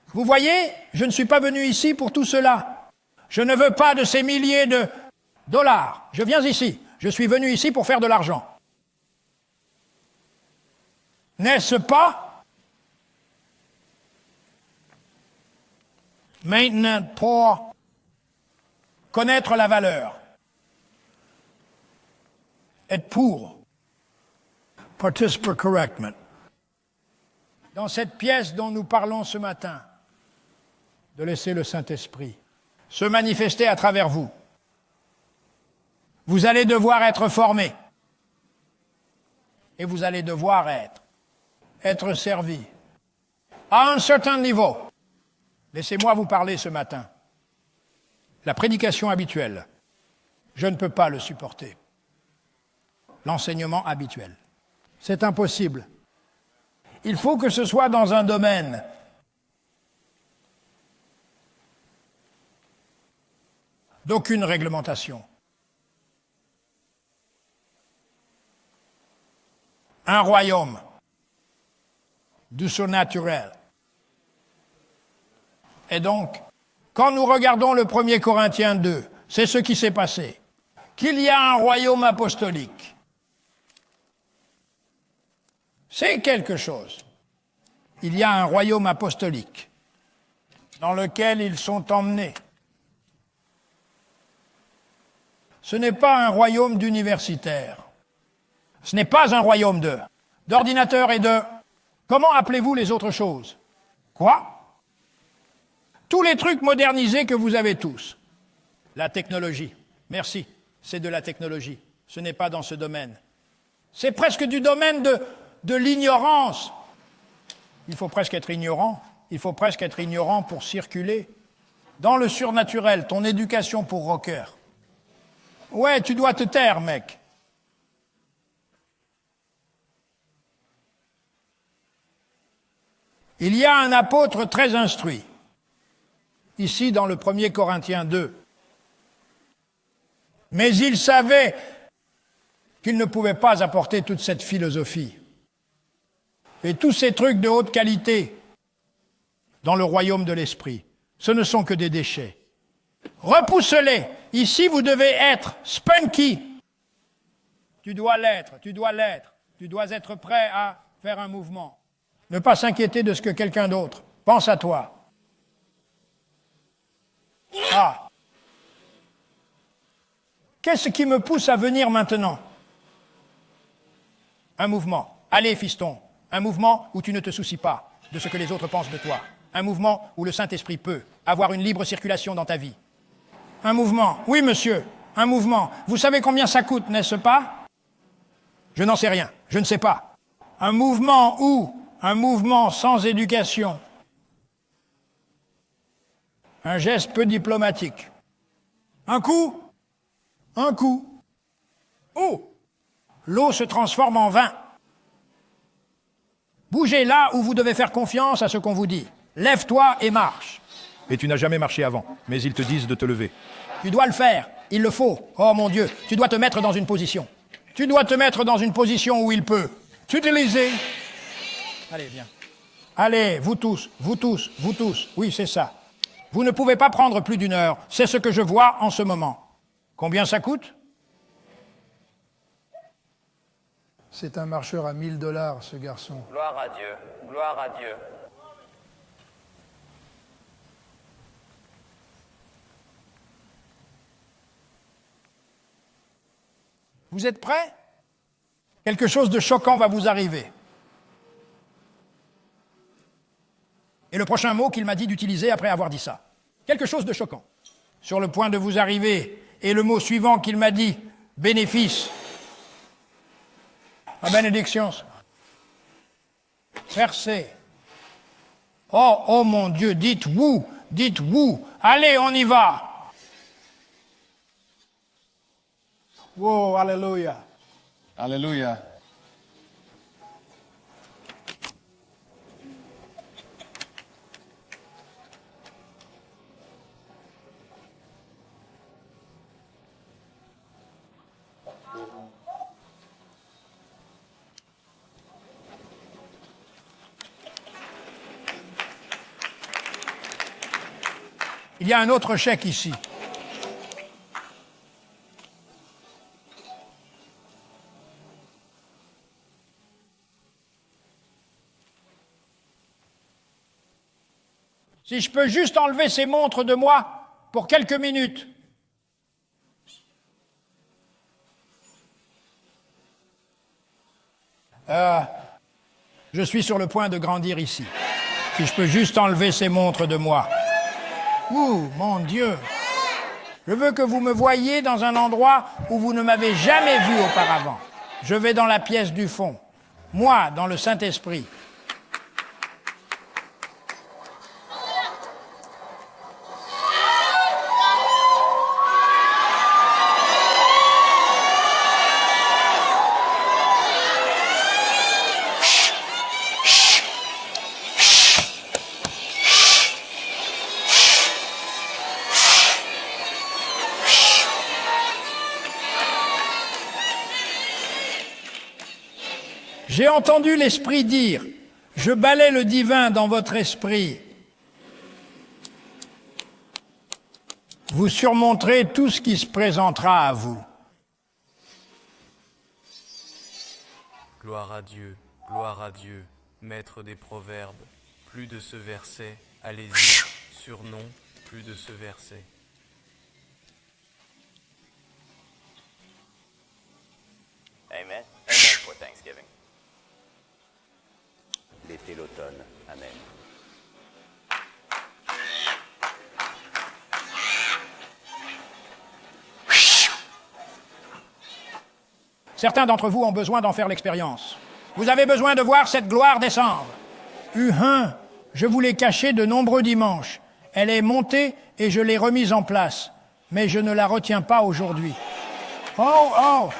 Vous voyez, je ne suis pas venu ici pour tout cela. Je ne veux pas de ces milliers de dollars. Je viens ici. Je suis venu ici pour faire de l'argent. N'est-ce pas? Maintenant, pour connaître la valeur. Être pour. Participer correctment. Dans cette pièce dont nous parlons ce matin, de laisser le Saint-Esprit se manifester à travers vous. Vous allez devoir être formé. Et vous allez devoir être servi. À un certain niveau. Laissez-moi vous parler ce matin. La prédication habituelle, je ne peux pas le supporter. L'enseignement habituel. C'est impossible. Il faut que ce soit dans un domaine d'aucune réglementation. Un royaume du surnaturel. Et donc, quand nous regardons le 1er Corinthiens 2, c'est ce qui s'est passé. Qu'il y a un royaume apostolique. C'est quelque chose. Il y a un royaume apostolique dans lequel ils sont emmenés. Ce n'est pas un royaume d'universitaires. Ce n'est pas un royaume d'ordinateurs et de... Comment appelez-vous les autres choses? Quoi? Tous les trucs modernisés que vous avez tous. La technologie. Merci, c'est de la technologie. Ce n'est pas dans ce domaine. C'est presque du domaine de l'ignorance. Il faut presque être ignorant. Il faut presque être ignorant pour circuler. Dans le surnaturel, ton éducation pour rocker. Ouais, tu dois te taire, mec. Il y a un apôtre très instruit, ici dans le 1er Corinthiens 2. Mais il savait qu'il ne pouvait pas apporter toute cette philosophie et tous ces trucs de haute qualité dans le royaume de l'esprit. Ce ne sont que des déchets. Repousse-les. Ici, vous devez être spunky. Tu dois l'être, tu dois l'être. Tu dois être prêt à faire un mouvement. Ne pas s'inquiéter de ce que quelqu'un d'autre pense à toi. Ah. Qu'est-ce qui me pousse à venir maintenant? Un mouvement. Allez, fiston. Un mouvement où tu ne te soucies pas de ce que les autres pensent de toi. Un mouvement où le Saint-Esprit peut avoir une libre circulation dans ta vie. Un mouvement. Oui, monsieur. Un mouvement. Vous savez combien ça coûte, n'est-ce pas? Je n'en sais rien. Je ne sais pas. Un mouvement où? Un mouvement sans éducation. Un geste peu diplomatique. Un coup. Un coup. Oh! L'eau se transforme en vin. Bougez là où vous devez faire confiance à ce qu'on vous dit. Lève-toi et marche. Et tu n'as jamais marché avant, mais ils te disent de te lever. Tu dois le faire. Il le faut. Oh mon Dieu, tu dois te mettre dans une position. Tu dois te mettre dans une position où il peut t'utiliser. Allez, viens. Allez, vous tous, vous tous, vous tous. Oui, c'est ça. Vous ne pouvez pas prendre plus d'une heure. C'est ce que je vois en ce moment. Combien ça coûte? C'est un marcheur à $1000, ce garçon. Gloire à Dieu, gloire à Dieu. Vous êtes prêts? Quelque chose de choquant va vous arriver. Et le prochain mot qu'il m'a dit d'utiliser après avoir dit ça. Quelque chose de choquant. Sur le point de vous arriver. Et le mot suivant qu'il m'a dit, bénéfice. La bénédiction. Verset. Oh, oh mon Dieu, dites vous, dites vous. Allez, on y va. Wow, alléluia. Alléluia. Il y a un autre chèque ici. Si je peux juste enlever ces montres de moi pour quelques minutes. Je suis sur le point de grandir ici. Si je peux juste enlever ces montres de moi. Ouh, mon Dieu! Je veux que vous me voyiez dans un endroit où vous ne m'avez jamais vu auparavant. Je vais dans la pièce du fond. Moi, dans le Saint-Esprit. J'ai entendu l'Esprit dire, je balaie le divin dans votre esprit. Vous surmonterez tout ce qui se présentera à vous. Gloire à Dieu, maître des proverbes. Plus de ce verset, allez-y. Surnom, plus de ce verset. Amen. Amen for Thanksgiving. L'été, l'automne. Amen. Certains d'entre vous ont besoin d'en faire l'expérience. Vous avez besoin de voir cette gloire descendre. Je vous l'ai cachée de nombreux dimanches. Elle est montée et je l'ai remise en place. Mais je ne la retiens pas aujourd'hui. Oh!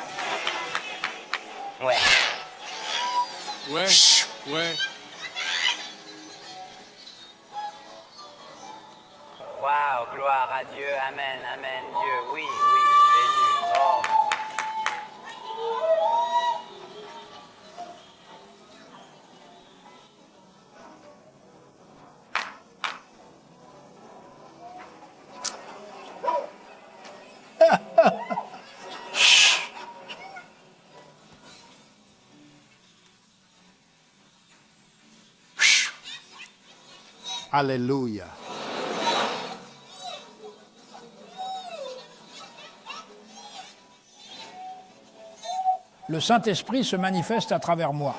Ouais. Ouais. Wow, gloire à Dieu. Amen, amen. Dieu, oui, Jésus. Oh. Alléluia. Le Saint-Esprit se manifeste à travers moi.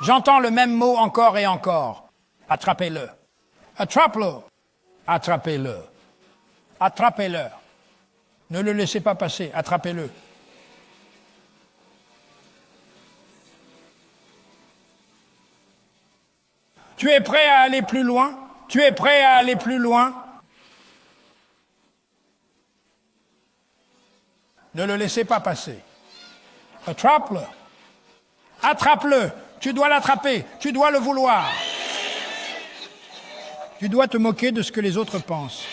J'entends le même mot encore et encore. Attrapez-le. Attrape-le. Attrapez-le. Attrapez-le. Ne le laissez pas passer. Attrapez-le. Tu es prêt à aller plus loin? Tu es prêt à aller plus loin? Ne le laissez pas passer. Attrape-le. Attrape-le. Tu dois l'attraper. Tu dois le vouloir. Tu dois te moquer de ce que les autres pensent.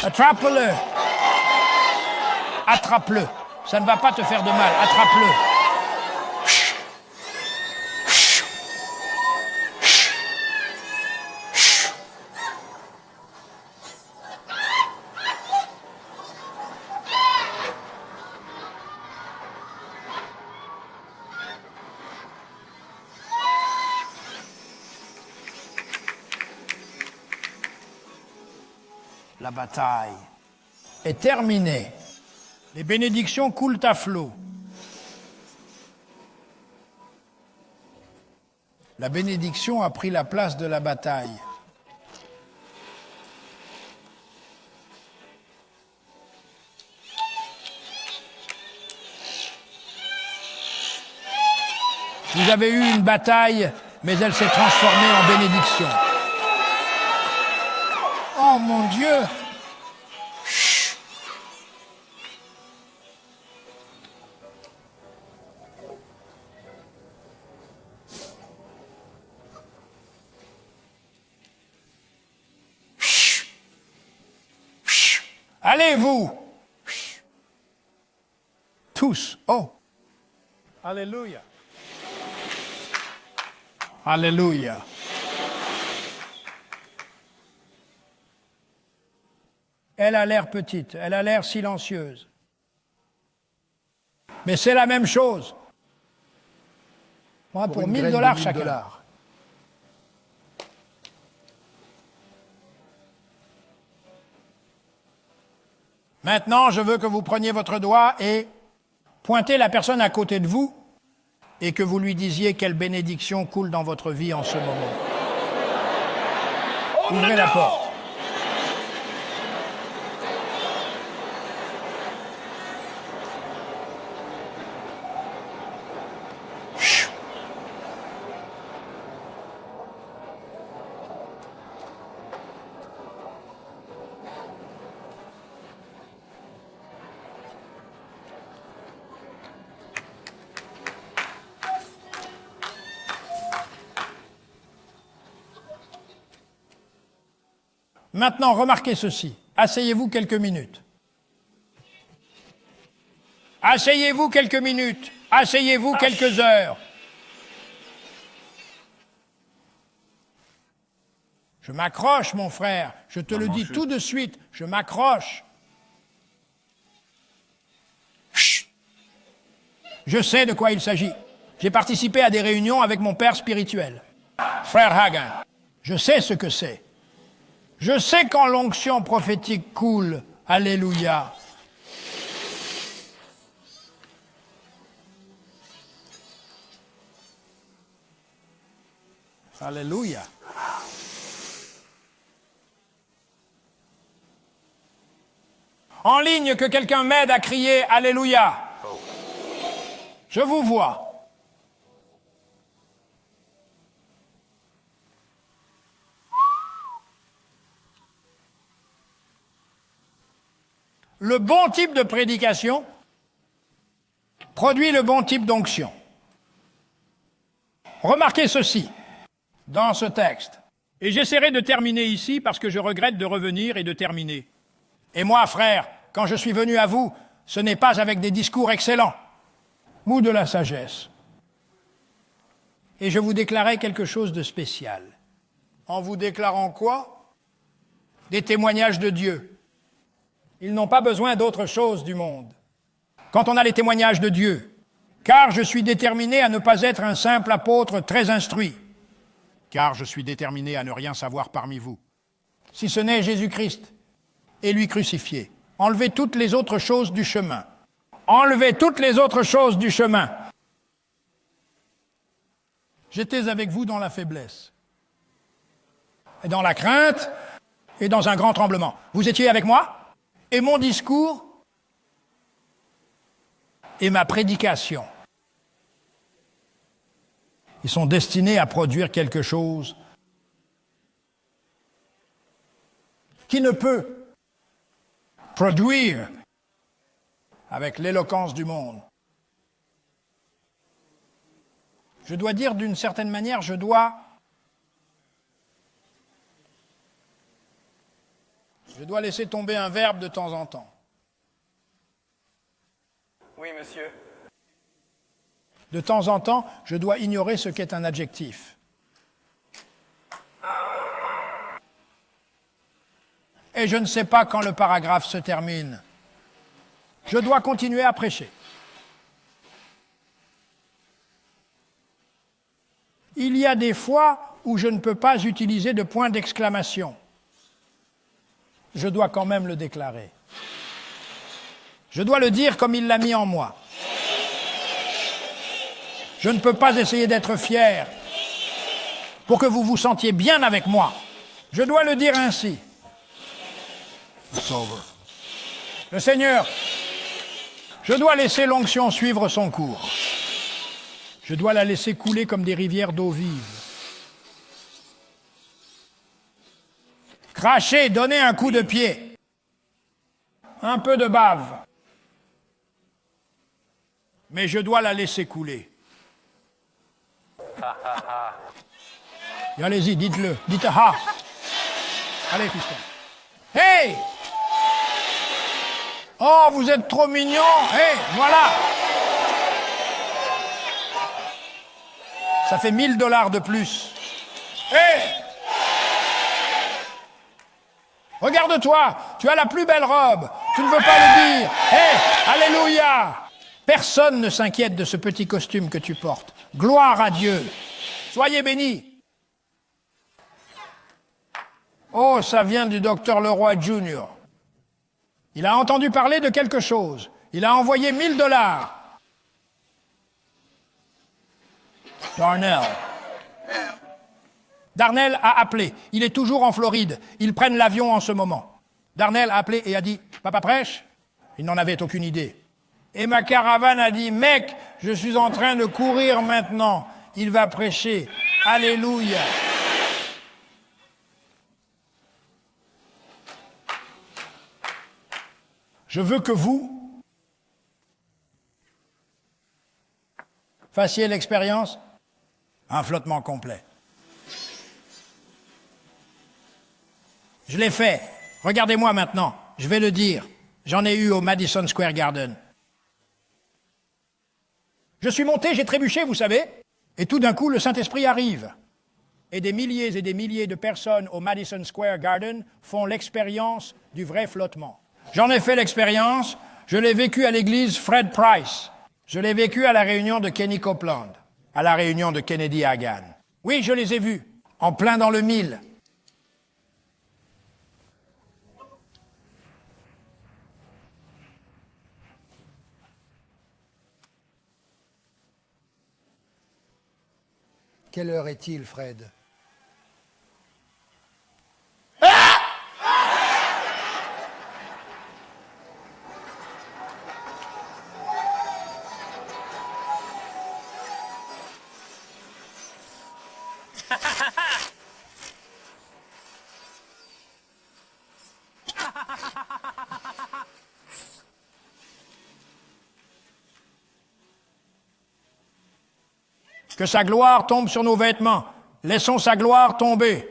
Attrape-le. Attrape-le. Ça ne va pas te faire de mal. Attrape-le. La bataille est terminée. Les bénédictions coulent à flot. La bénédiction a pris la place de la bataille. Vous avez eu une bataille, mais elle s'est transformée en bénédiction. Oh mon Dieu! Allez, vous! Tous. Oh! Alléluia! Alléluia! Elle a l'air petite, elle a l'air silencieuse. Mais c'est la même chose. Moi, pour $1000 chacun. Maintenant, je veux que vous preniez votre doigt et pointez la personne à côté de vous et que vous lui disiez quelle bénédiction coule dans votre vie en ce moment. Ouvrez la porte. Maintenant, remarquez ceci. Asseyez-vous quelques minutes. Asseyez-vous quelques minutes. Asseyez-vous quelques heures. Je m'accroche, mon frère. Je te le dis tout de suite. Je m'accroche. Chut. Je sais de quoi il s'agit. J'ai participé à des réunions avec mon père spirituel, frère Hagen. Je sais ce que c'est. Je sais quand l'onction prophétique coule. Alléluia. Alléluia. En ligne, que quelqu'un m'aide à crier Alléluia. Je vous vois. Le bon type de prédication produit le bon type d'onction. Remarquez ceci dans ce texte. Et j'essaierai de terminer ici parce que je regrette de revenir et de terminer. Et moi, frère, quand je suis venu à vous, ce n'est pas avec des discours excellents, ou de la sagesse. Et je vous déclarais quelque chose de spécial. En vous déclarant quoi? Des témoignages de Dieu. Ils n'ont pas besoin d'autre chose du monde. Quand on a les témoignages de Dieu, car je suis déterminé à ne pas être un simple apôtre très instruit, car je suis déterminé à ne rien savoir parmi vous, si ce n'est Jésus-Christ et lui crucifié. Enlevez toutes les autres choses du chemin. Enlevez toutes les autres choses du chemin. J'étais avec vous dans la faiblesse, et dans la crainte, et dans un grand tremblement. Vous étiez avec moi? Et mon discours et ma prédication, ils sont destinés à produire quelque chose qui ne peut produire avec l'éloquence du monde. Je dois dire d'une certaine manière, je dois laisser tomber un verbe de temps en temps. Oui, monsieur. De temps en temps, je dois ignorer ce qu'est un adjectif. Et je ne sais pas quand le paragraphe se termine. Je dois continuer à prêcher. Il y a des fois où je ne peux pas utiliser de point d'exclamation. Je dois quand même le déclarer. Je dois le dire comme il l'a mis en moi. Je ne peux pas essayer d'être fier pour que vous vous sentiez bien avec moi. Je dois le dire ainsi. Le Seigneur, je dois laisser l'onction suivre son cours. Je dois la laisser couler comme des rivières d'eau vive. Cracher, donner un coup de pied, un peu de bave. Mais je dois la laisser couler. Et allez-y, dites-le, dites ha. Allez, fiston. Hey! Oh, vous êtes trop mignon. Hey, voilà. Ça fait $1000 de plus. Hey! Regarde-toi, tu as la plus belle robe. Tu ne veux pas le dire. Hey, alléluia! Personne ne s'inquiète de ce petit costume que tu portes. Gloire à Dieu. Soyez bénis. Oh, ça vient du docteur Leroy Jr. Il a entendu parler de quelque chose. Il a envoyé $1000. Darnell. Darnell a appelé. Il est toujours en Floride. Ils prennent l'avion en ce moment. Darnell a appelé et a dit « Papa prêche ?» Il n'en avait aucune idée. Et ma caravane a dit « Mec, je suis en train de courir maintenant. Il va prêcher. Alléluia. » Je veux que vous fassiez l'expérience. Un flottement complet. Je l'ai fait. Regardez-moi maintenant. Je vais le dire. J'en ai eu au Madison Square Garden. Je suis monté, j'ai trébuché, vous savez. Et tout d'un coup, le Saint-Esprit arrive. Et des milliers de personnes au Madison Square Garden font l'expérience du vrai flottement. J'en ai fait l'expérience. Je l'ai vécu à l'église Fred Price. Je l'ai vécu à la réunion de Kenny Copeland. À la réunion de Kennedy Hagin. Oui, je les ai vus. En plein dans le mille. Quelle heure est-il, Fred? Que sa gloire tombe sur nos vêtements. Laissons sa gloire tomber.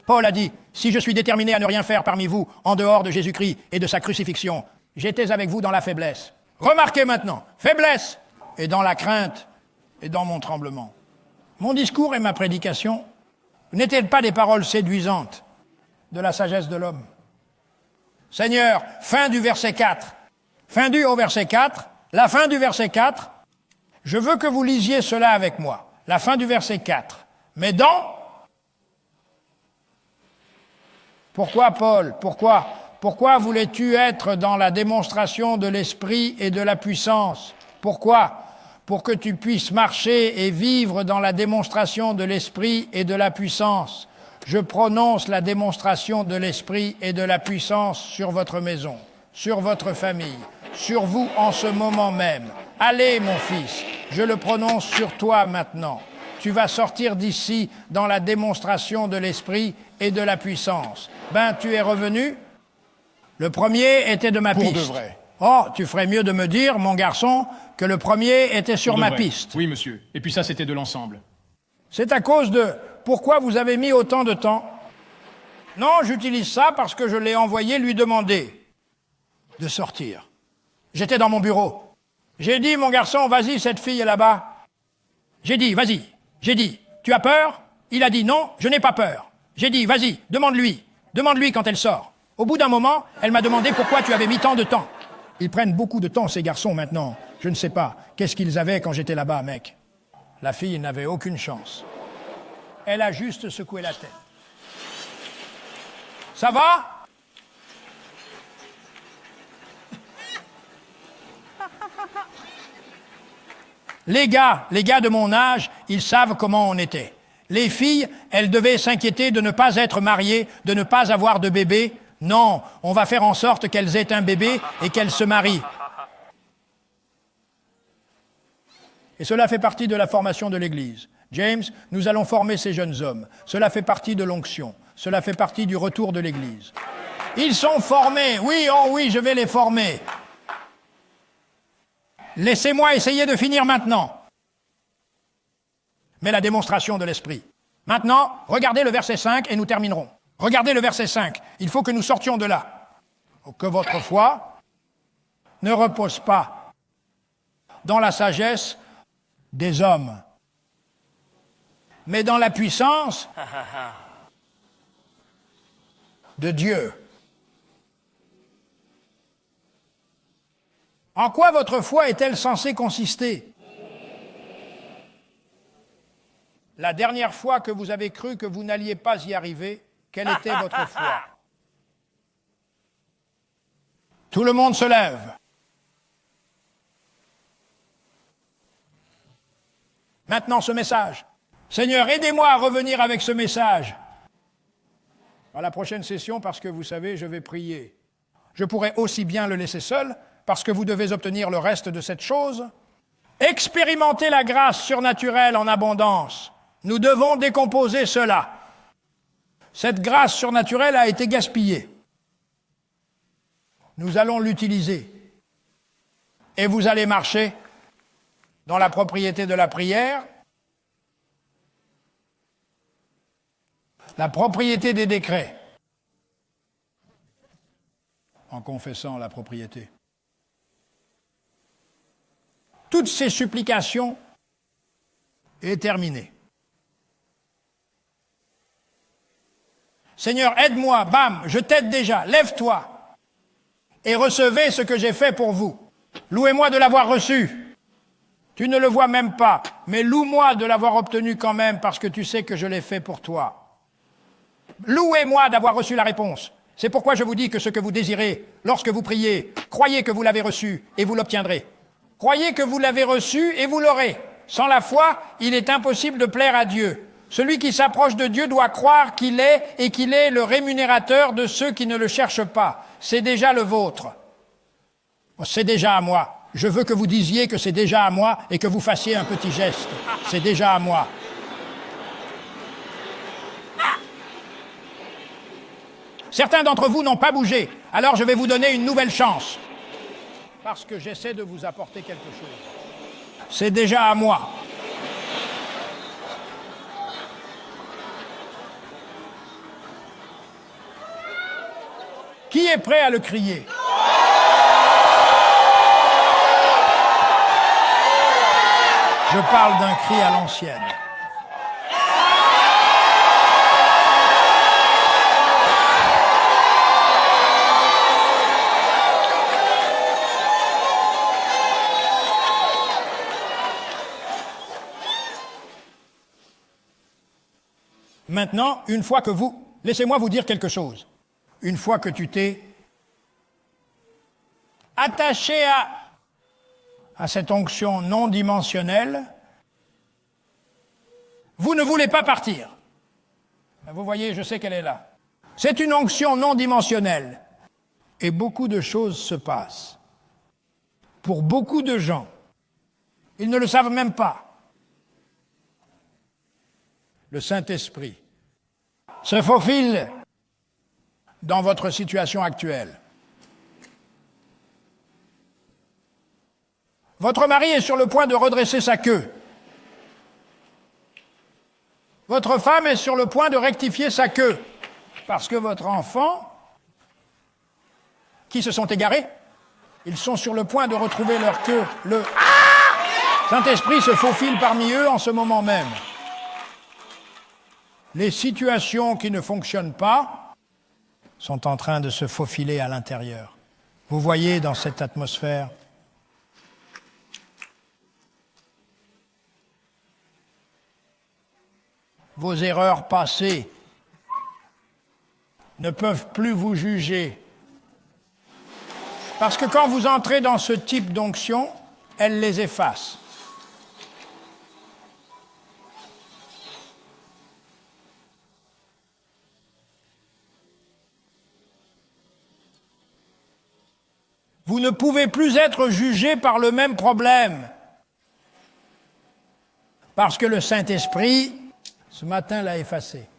Paul a dit, si je suis déterminé à ne rien faire parmi vous, en dehors de Jésus-Christ et de sa crucifixion, j'étais avec vous dans la faiblesse. Remarquez maintenant, faiblesse, et dans la crainte, et dans mon tremblement. Mon discours et ma prédication n'étaient pas des paroles séduisantes de la sagesse de l'homme. Seigneur, fin du verset 4. Fin du au verset 4, la fin du verset 4, je veux que vous lisiez cela avec moi. La fin du verset 4. Mais dans... Pourquoi, Paul? Pourquoi voulais-tu être dans la démonstration de l'esprit et de la puissance? Pourquoi? Pour que tu puisses marcher et vivre dans la démonstration de l'esprit et de la puissance. Je prononce la démonstration de l'esprit et de la puissance sur votre maison, sur votre famille, sur vous en ce moment même. Allez, mon fils, je le prononce sur toi maintenant. Tu vas sortir d'ici dans la démonstration de l'esprit et de la puissance. Ben, tu es revenu? Le premier était de ma piste. Pour de vrai. Oh, tu ferais mieux de me dire, mon garçon, que le premier était sur ma piste. Oui, monsieur. Et puis ça, c'était de l'ensemble. C'est à cause de... Pourquoi vous avez mis autant de temps? Non, j'utilise ça parce que je l'ai envoyé lui demander de sortir. J'étais dans mon bureau. J'ai dit, mon garçon, vas-y, cette fille est là-bas. J'ai dit, vas-y. J'ai dit, tu as peur? Il a dit, non, je n'ai pas peur. J'ai dit, vas-y, demande-lui. Demande-lui quand elle sort. Au bout d'un moment, elle m'a demandé pourquoi tu avais mis tant de temps. Ils prennent beaucoup de temps, ces garçons, maintenant. Je ne sais pas. Qu'est-ce qu'ils avaient quand j'étais là-bas, mec? La fille n'avait aucune chance. Elle a juste secoué la tête. Ça va? Les gars de mon âge, ils savent comment on était. Les filles, elles devaient s'inquiéter de ne pas être mariées, de ne pas avoir de bébé. Non, on va faire en sorte qu'elles aient un bébé et qu'elles se marient. Et cela fait partie de la formation de l'Église. James, nous allons former ces jeunes hommes. Cela fait partie de l'onction. Cela fait partie du retour de l'Église. Ils sont formés. Oui, oh oui, je vais les former. Laissez-moi essayer de finir maintenant. Mais la démonstration de l'esprit. Maintenant, regardez le verset 5 et nous terminerons. Regardez le verset 5. Il faut que nous sortions de là. Que votre foi ne repose pas dans la sagesse des hommes, mais dans la puissance de Dieu. En quoi votre foi est-elle censée consister? La dernière fois que vous avez cru que vous n'alliez pas y arriver, quelle était votre foi? Tout le monde se lève. Maintenant, ce message. Seigneur, aidez-moi à revenir avec ce message. À la prochaine session, parce que vous savez, je vais prier. Je pourrais aussi bien le laisser seul, parce que vous devez obtenir le reste de cette chose. Expérimentez la grâce surnaturelle en abondance. Nous devons décomposer cela. Cette grâce surnaturelle a été gaspillée. Nous allons l'utiliser. Et vous allez marcher dans la propriété de la prière, la propriété des décrets, en confessant la propriété. Toutes ces supplications est terminée. Seigneur, aide-moi, bam, je t'aide déjà, lève-toi et recevez ce que j'ai fait pour vous. Louez-moi de l'avoir reçu. Tu ne le vois même pas, mais loue-moi de l'avoir obtenu quand même parce que tu sais que je l'ai fait pour toi. Louez-moi d'avoir reçu la réponse. C'est pourquoi je vous dis que ce que vous désirez, lorsque vous priez, croyez que vous l'avez reçu et vous l'obtiendrez. Croyez que vous l'avez reçu et vous l'aurez. Sans la foi, il est impossible de plaire à Dieu. Celui qui s'approche de Dieu doit croire qu'il est et qu'il est le rémunérateur de ceux qui ne le cherchent pas. C'est déjà le vôtre. C'est déjà à moi. Je veux que vous disiez que c'est déjà à moi et que vous fassiez un petit geste. C'est déjà à moi. Certains d'entre vous n'ont pas bougé. Alors je vais vous donner une nouvelle chance. Parce que j'essaie de vous apporter quelque chose. C'est déjà à moi. Qui est prêt à le crier? Je parle d'un cri à l'ancienne. Maintenant, une fois que vous... Laissez-moi vous dire quelque chose. Une fois que tu t'es attaché à cette onction non dimensionnelle, vous ne voulez pas partir. Vous voyez, je sais qu'elle est là. C'est une onction non dimensionnelle. Et beaucoup de choses se passent. Pour beaucoup de gens, ils ne le savent même pas. Le Saint-Esprit se faufile dans votre situation actuelle. Votre mari est sur le point de redresser sa queue. Votre femme est sur le point de rectifier sa queue. Parce que votre enfant, qui se sont égarés, ils sont sur le point de retrouver leur queue. Le Saint-Esprit se faufile parmi eux en ce moment même. Les situations qui ne fonctionnent pas sont en train de se faufiler à l'intérieur. Vous voyez dans cette atmosphère vos erreurs passées ne peuvent plus vous juger. Parce que quand vous entrez dans ce type d'onction, elle les efface. Vous ne pouvez plus être jugé par le même problème. Parce que le Saint-Esprit, ce matin, l'a effacé.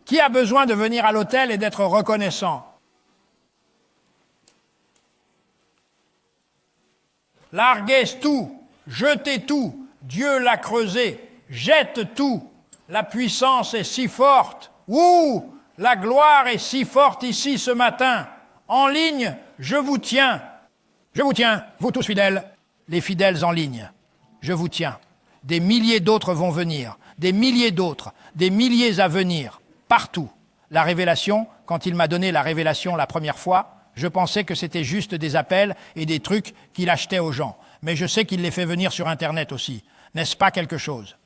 Qui a besoin de venir à l'autel et d'être reconnaissant? Larguez tout, jetez tout, Dieu l'a creusé, jette tout. La puissance est si forte. Ouh! La gloire est si forte ici ce matin. En ligne, je vous tiens. Je vous tiens, vous tous fidèles, les fidèles en ligne. Je vous tiens. Des milliers d'autres vont venir. Des milliers d'autres. Des milliers à venir. Partout. La révélation, quand il m'a donné la révélation la première fois, je pensais que c'était juste des appels et des trucs qu'il achetait aux gens. Mais je sais qu'il les fait venir sur Internet aussi. N'est-ce pas quelque chose?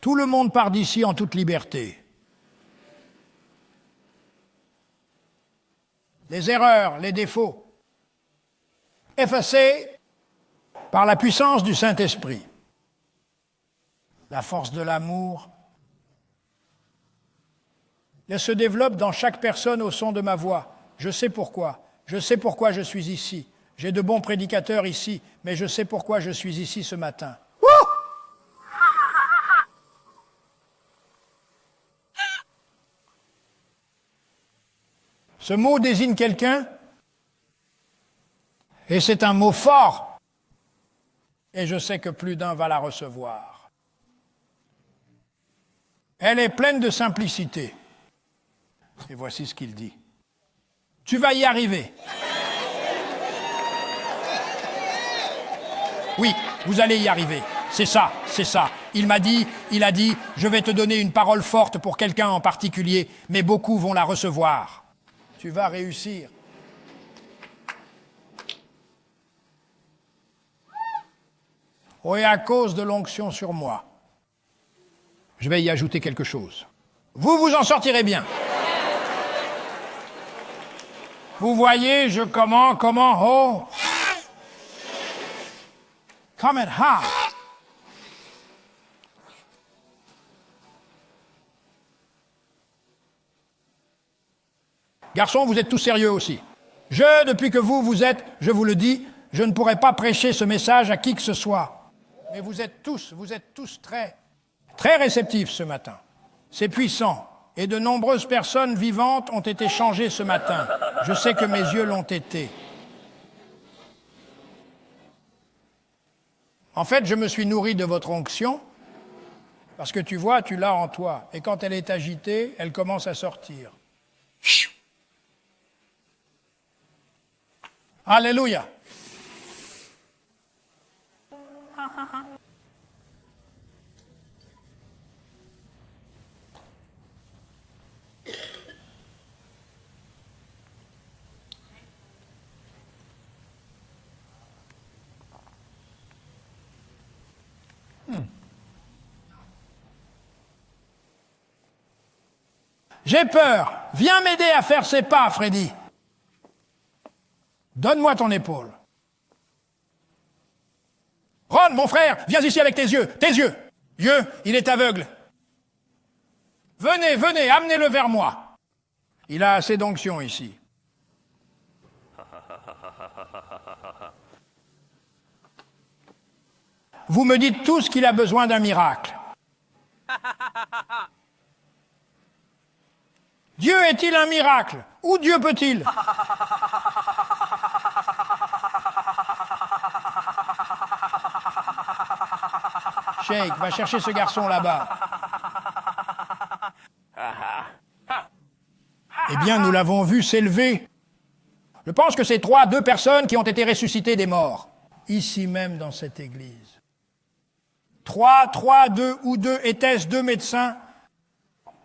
Tout le monde part d'ici en toute liberté. Les erreurs, les défauts, effacés par la puissance du Saint-Esprit. La force de l'amour, elle se développe dans chaque personne au son de ma voix. Je sais pourquoi. Je sais pourquoi je suis ici. J'ai de bons prédicateurs ici, mais je sais pourquoi je suis ici ce matin. Ce mot désigne quelqu'un, et c'est un mot fort, et je sais que plus d'un va la recevoir. Elle est pleine de simplicité. Et voici ce qu'il dit. Tu vas y arriver. Oui, vous allez y arriver. C'est ça, c'est ça. Il a dit, je vais te donner une parole forte pour quelqu'un en particulier, mais beaucoup vont la recevoir. Tu vas réussir. Oh, et à cause de l'onction sur moi, je vais y ajouter quelque chose. Vous vous en sortirez bien. Vous voyez, comment, oh. Come and how. Garçons, vous êtes tous sérieux aussi. Depuis que vous êtes, je vous le dis, je ne pourrais pas prêcher ce message à qui que ce soit. Mais vous êtes tous très réceptifs ce matin. C'est puissant. Et de nombreuses personnes vivantes ont été changées ce matin. Je sais que mes yeux l'ont été. En fait, je me suis nourri de votre onction, parce que tu vois, tu l'as en toi. Et quand elle est agitée, elle commence à sortir. Alléluia. J'ai peur. Viens m'aider à faire ces pas, Freddy. Donne-moi ton épaule. Ron, mon frère, viens ici avec tes yeux. Tes yeux. Dieu, il est aveugle. Venez, amenez-le vers moi. Il a assez d'onction ici. Vous me dites tous qu'il a besoin d'un miracle. Dieu est-il un miracle? Où Dieu peut-il? Shake, va chercher ce garçon là-bas. Eh bien, nous l'avons vu s'élever. Je pense que c'est deux personnes qui ont été ressuscitées des morts, ici même dans cette église. Deux, étaient-ce 2 médecins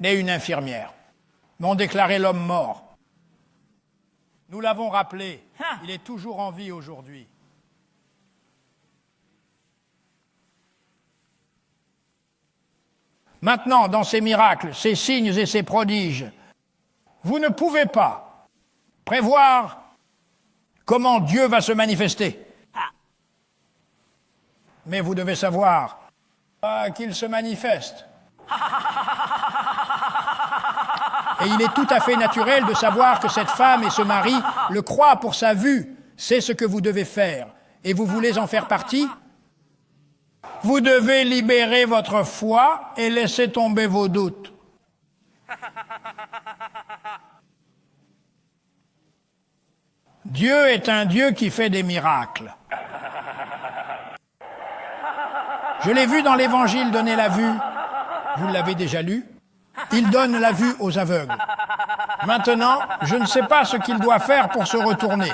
et une infirmière, m'ont déclaré l'homme mort. Nous l'avons rappelé, il est toujours en vie aujourd'hui. Maintenant, dans ces miracles, ces signes et ces prodiges, vous ne pouvez pas prévoir comment Dieu va se manifester. Mais vous devez savoir qu'il se manifeste. Et il est tout à fait naturel de savoir que cette femme et ce mari le croient pour sa vue. C'est ce que vous devez faire. Et vous voulez en faire partie? Vous devez libérer votre foi et laisser tomber vos doutes. Dieu est un Dieu qui fait des miracles. Je l'ai vu dans l'Évangile donner la vue. Vous l'avez déjà lu? Il donne la vue aux aveugles. Maintenant, je ne sais pas ce qu'il doit faire pour se retourner.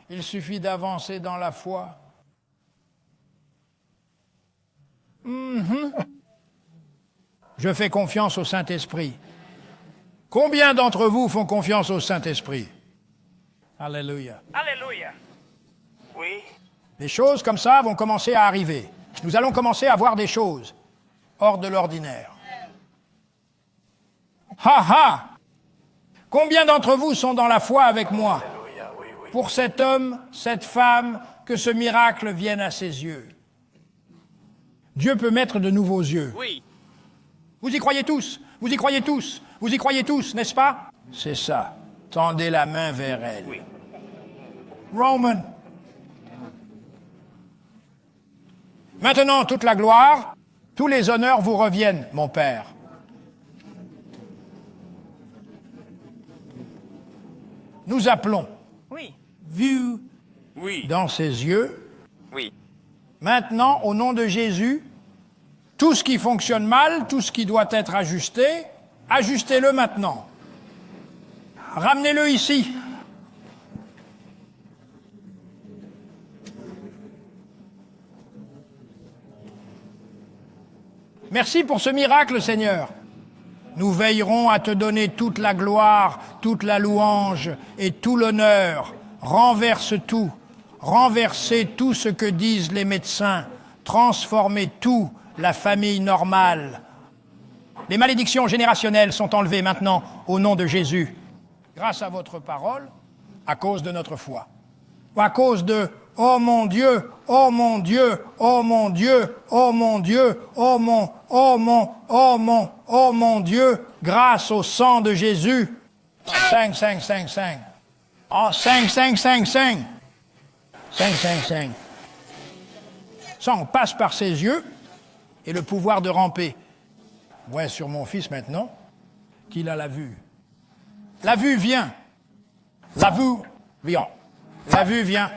Il suffit d'avancer dans la foi. Je fais confiance au Saint-Esprit. Combien d'entre vous font confiance au Saint-Esprit? Alléluia. Alléluia. Oui. Les choses comme ça vont commencer à arriver. Nous allons commencer à voir des choses hors de l'ordinaire. Ha ha! Combien d'entre vous sont dans la foi avec moi? Alléluia, oui, oui. pour cet homme, cette femme, que ce miracle vienne à ses yeux. Dieu peut mettre de nouveaux yeux. Oui. Vous y croyez tous, vous y croyez tous, vous y croyez tous, n'est-ce pas? C'est ça. Tendez la main vers elle. Oui. Roman. Maintenant, toute la gloire, tous les honneurs vous reviennent, mon Père. Nous appelons, Oui. vu Oui. dans ses yeux, Oui. maintenant, au nom de Jésus, tout ce qui fonctionne mal, tout ce qui doit être ajusté, ajustez-le maintenant. Ramenez-le ici. Merci pour ce miracle, Seigneur. Nous veillerons à te donner toute la gloire, toute la louange et tout l'honneur. Renverse tout. Renversez tout ce que disent les médecins. Transformez tout, la famille normale. Les malédictions générationnelles sont enlevées maintenant au nom de Jésus. Grâce à votre parole, à cause de notre foi. À cause de « Oh mon Dieu, oh mon Dieu, oh mon Dieu, oh mon Dieu, oh mon Dieu », grâce au sang de Jésus. 5, 5, 5, 5. Oh, 5, 5, 5, 5. 5, 5, 5. Ça, on passe par ses yeux et le pouvoir de ramper. Ouais, sur mon fils maintenant, qu'il a la vue. La vue vient. La vue vient. La vue vient.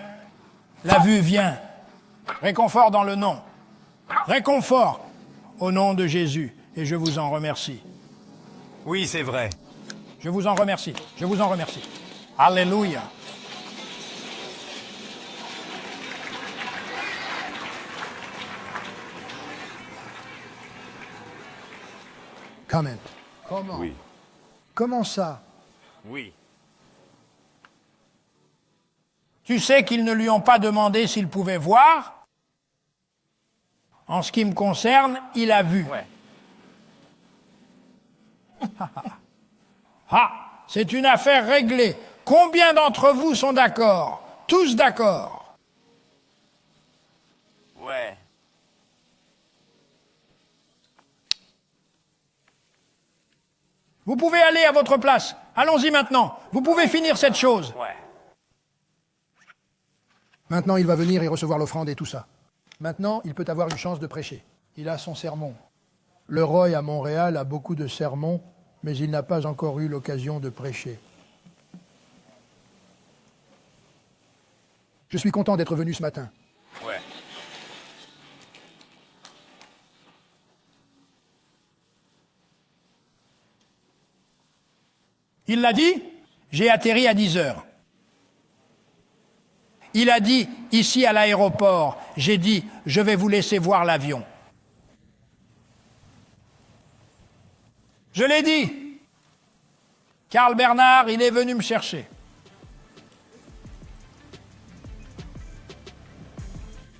La vue vient. Réconfort dans le nom. Réconfort au nom de Jésus. Et je vous en remercie. Oui, c'est vrai. Je vous en remercie. Je vous en remercie. Alléluia. Comment? Comment? Oui. Comment ça? Oui. Tu sais qu'ils ne lui ont pas demandé s'il pouvait voir. En ce qui me concerne, il a vu. Ouais. Ah, c'est une affaire réglée. Combien d'entre vous sont d'accord? Tous d'accord? Ouais. Vous pouvez aller à votre place. Allons-y maintenant. Vous pouvez finir cette chose. Ouais. Maintenant, il va venir et recevoir l'offrande et tout ça. Maintenant, il peut avoir une chance de prêcher. Il a son sermon. Le Roy à Montréal a beaucoup de sermons, mais il n'a pas encore eu l'occasion de prêcher. Je suis content d'être venu ce matin. Ouais. Il l'a dit, j'ai atterri à 10 heures. Il a dit, ici à l'aéroport, j'ai dit, je vais vous laisser voir l'avion. Je l'ai dit. Karl Bernard, il est venu me chercher.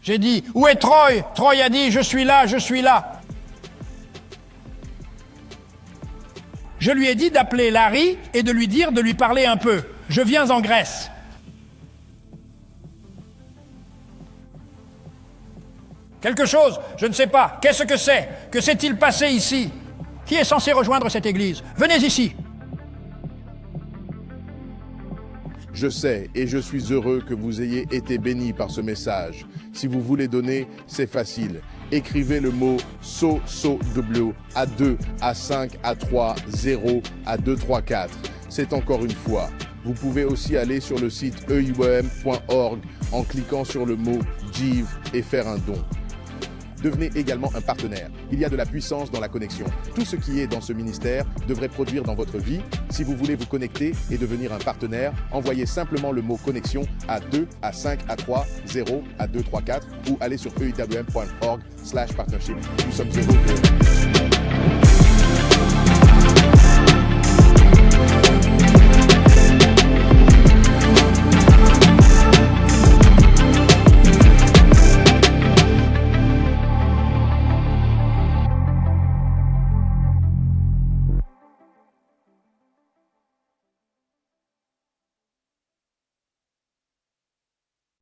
J'ai dit, où est Troy? Troy a dit, je suis là, je suis là. Je lui ai dit d'appeler Larry et de lui dire de lui parler un peu. Je viens en Grèce. Quelque chose, je ne sais pas. Qu'est-ce que c'est? Que s'est-il passé ici? Qui est censé rejoindre cette église? Venez ici. Je sais et je suis heureux que vous ayez été bénis par ce message. Si vous voulez donner, c'est facile. Écrivez le mot SOW à 2, à 5, à 3, 0, à 2, 3, 4. C'est encore une fois. Vous pouvez aussi aller sur le site euim.org en cliquant sur le mot Give et faire un don. Devenez également un partenaire. Il y a de la puissance dans la connexion. Tout ce qui est dans ce ministère devrait produire dans votre vie. Si vous voulez vous connecter et devenir un partenaire, envoyez simplement le mot connexion à 2, à 5, à 3, 0, à 2, 3, 4 ou allez sur euim.org/partnership. Nous sommes heureux de...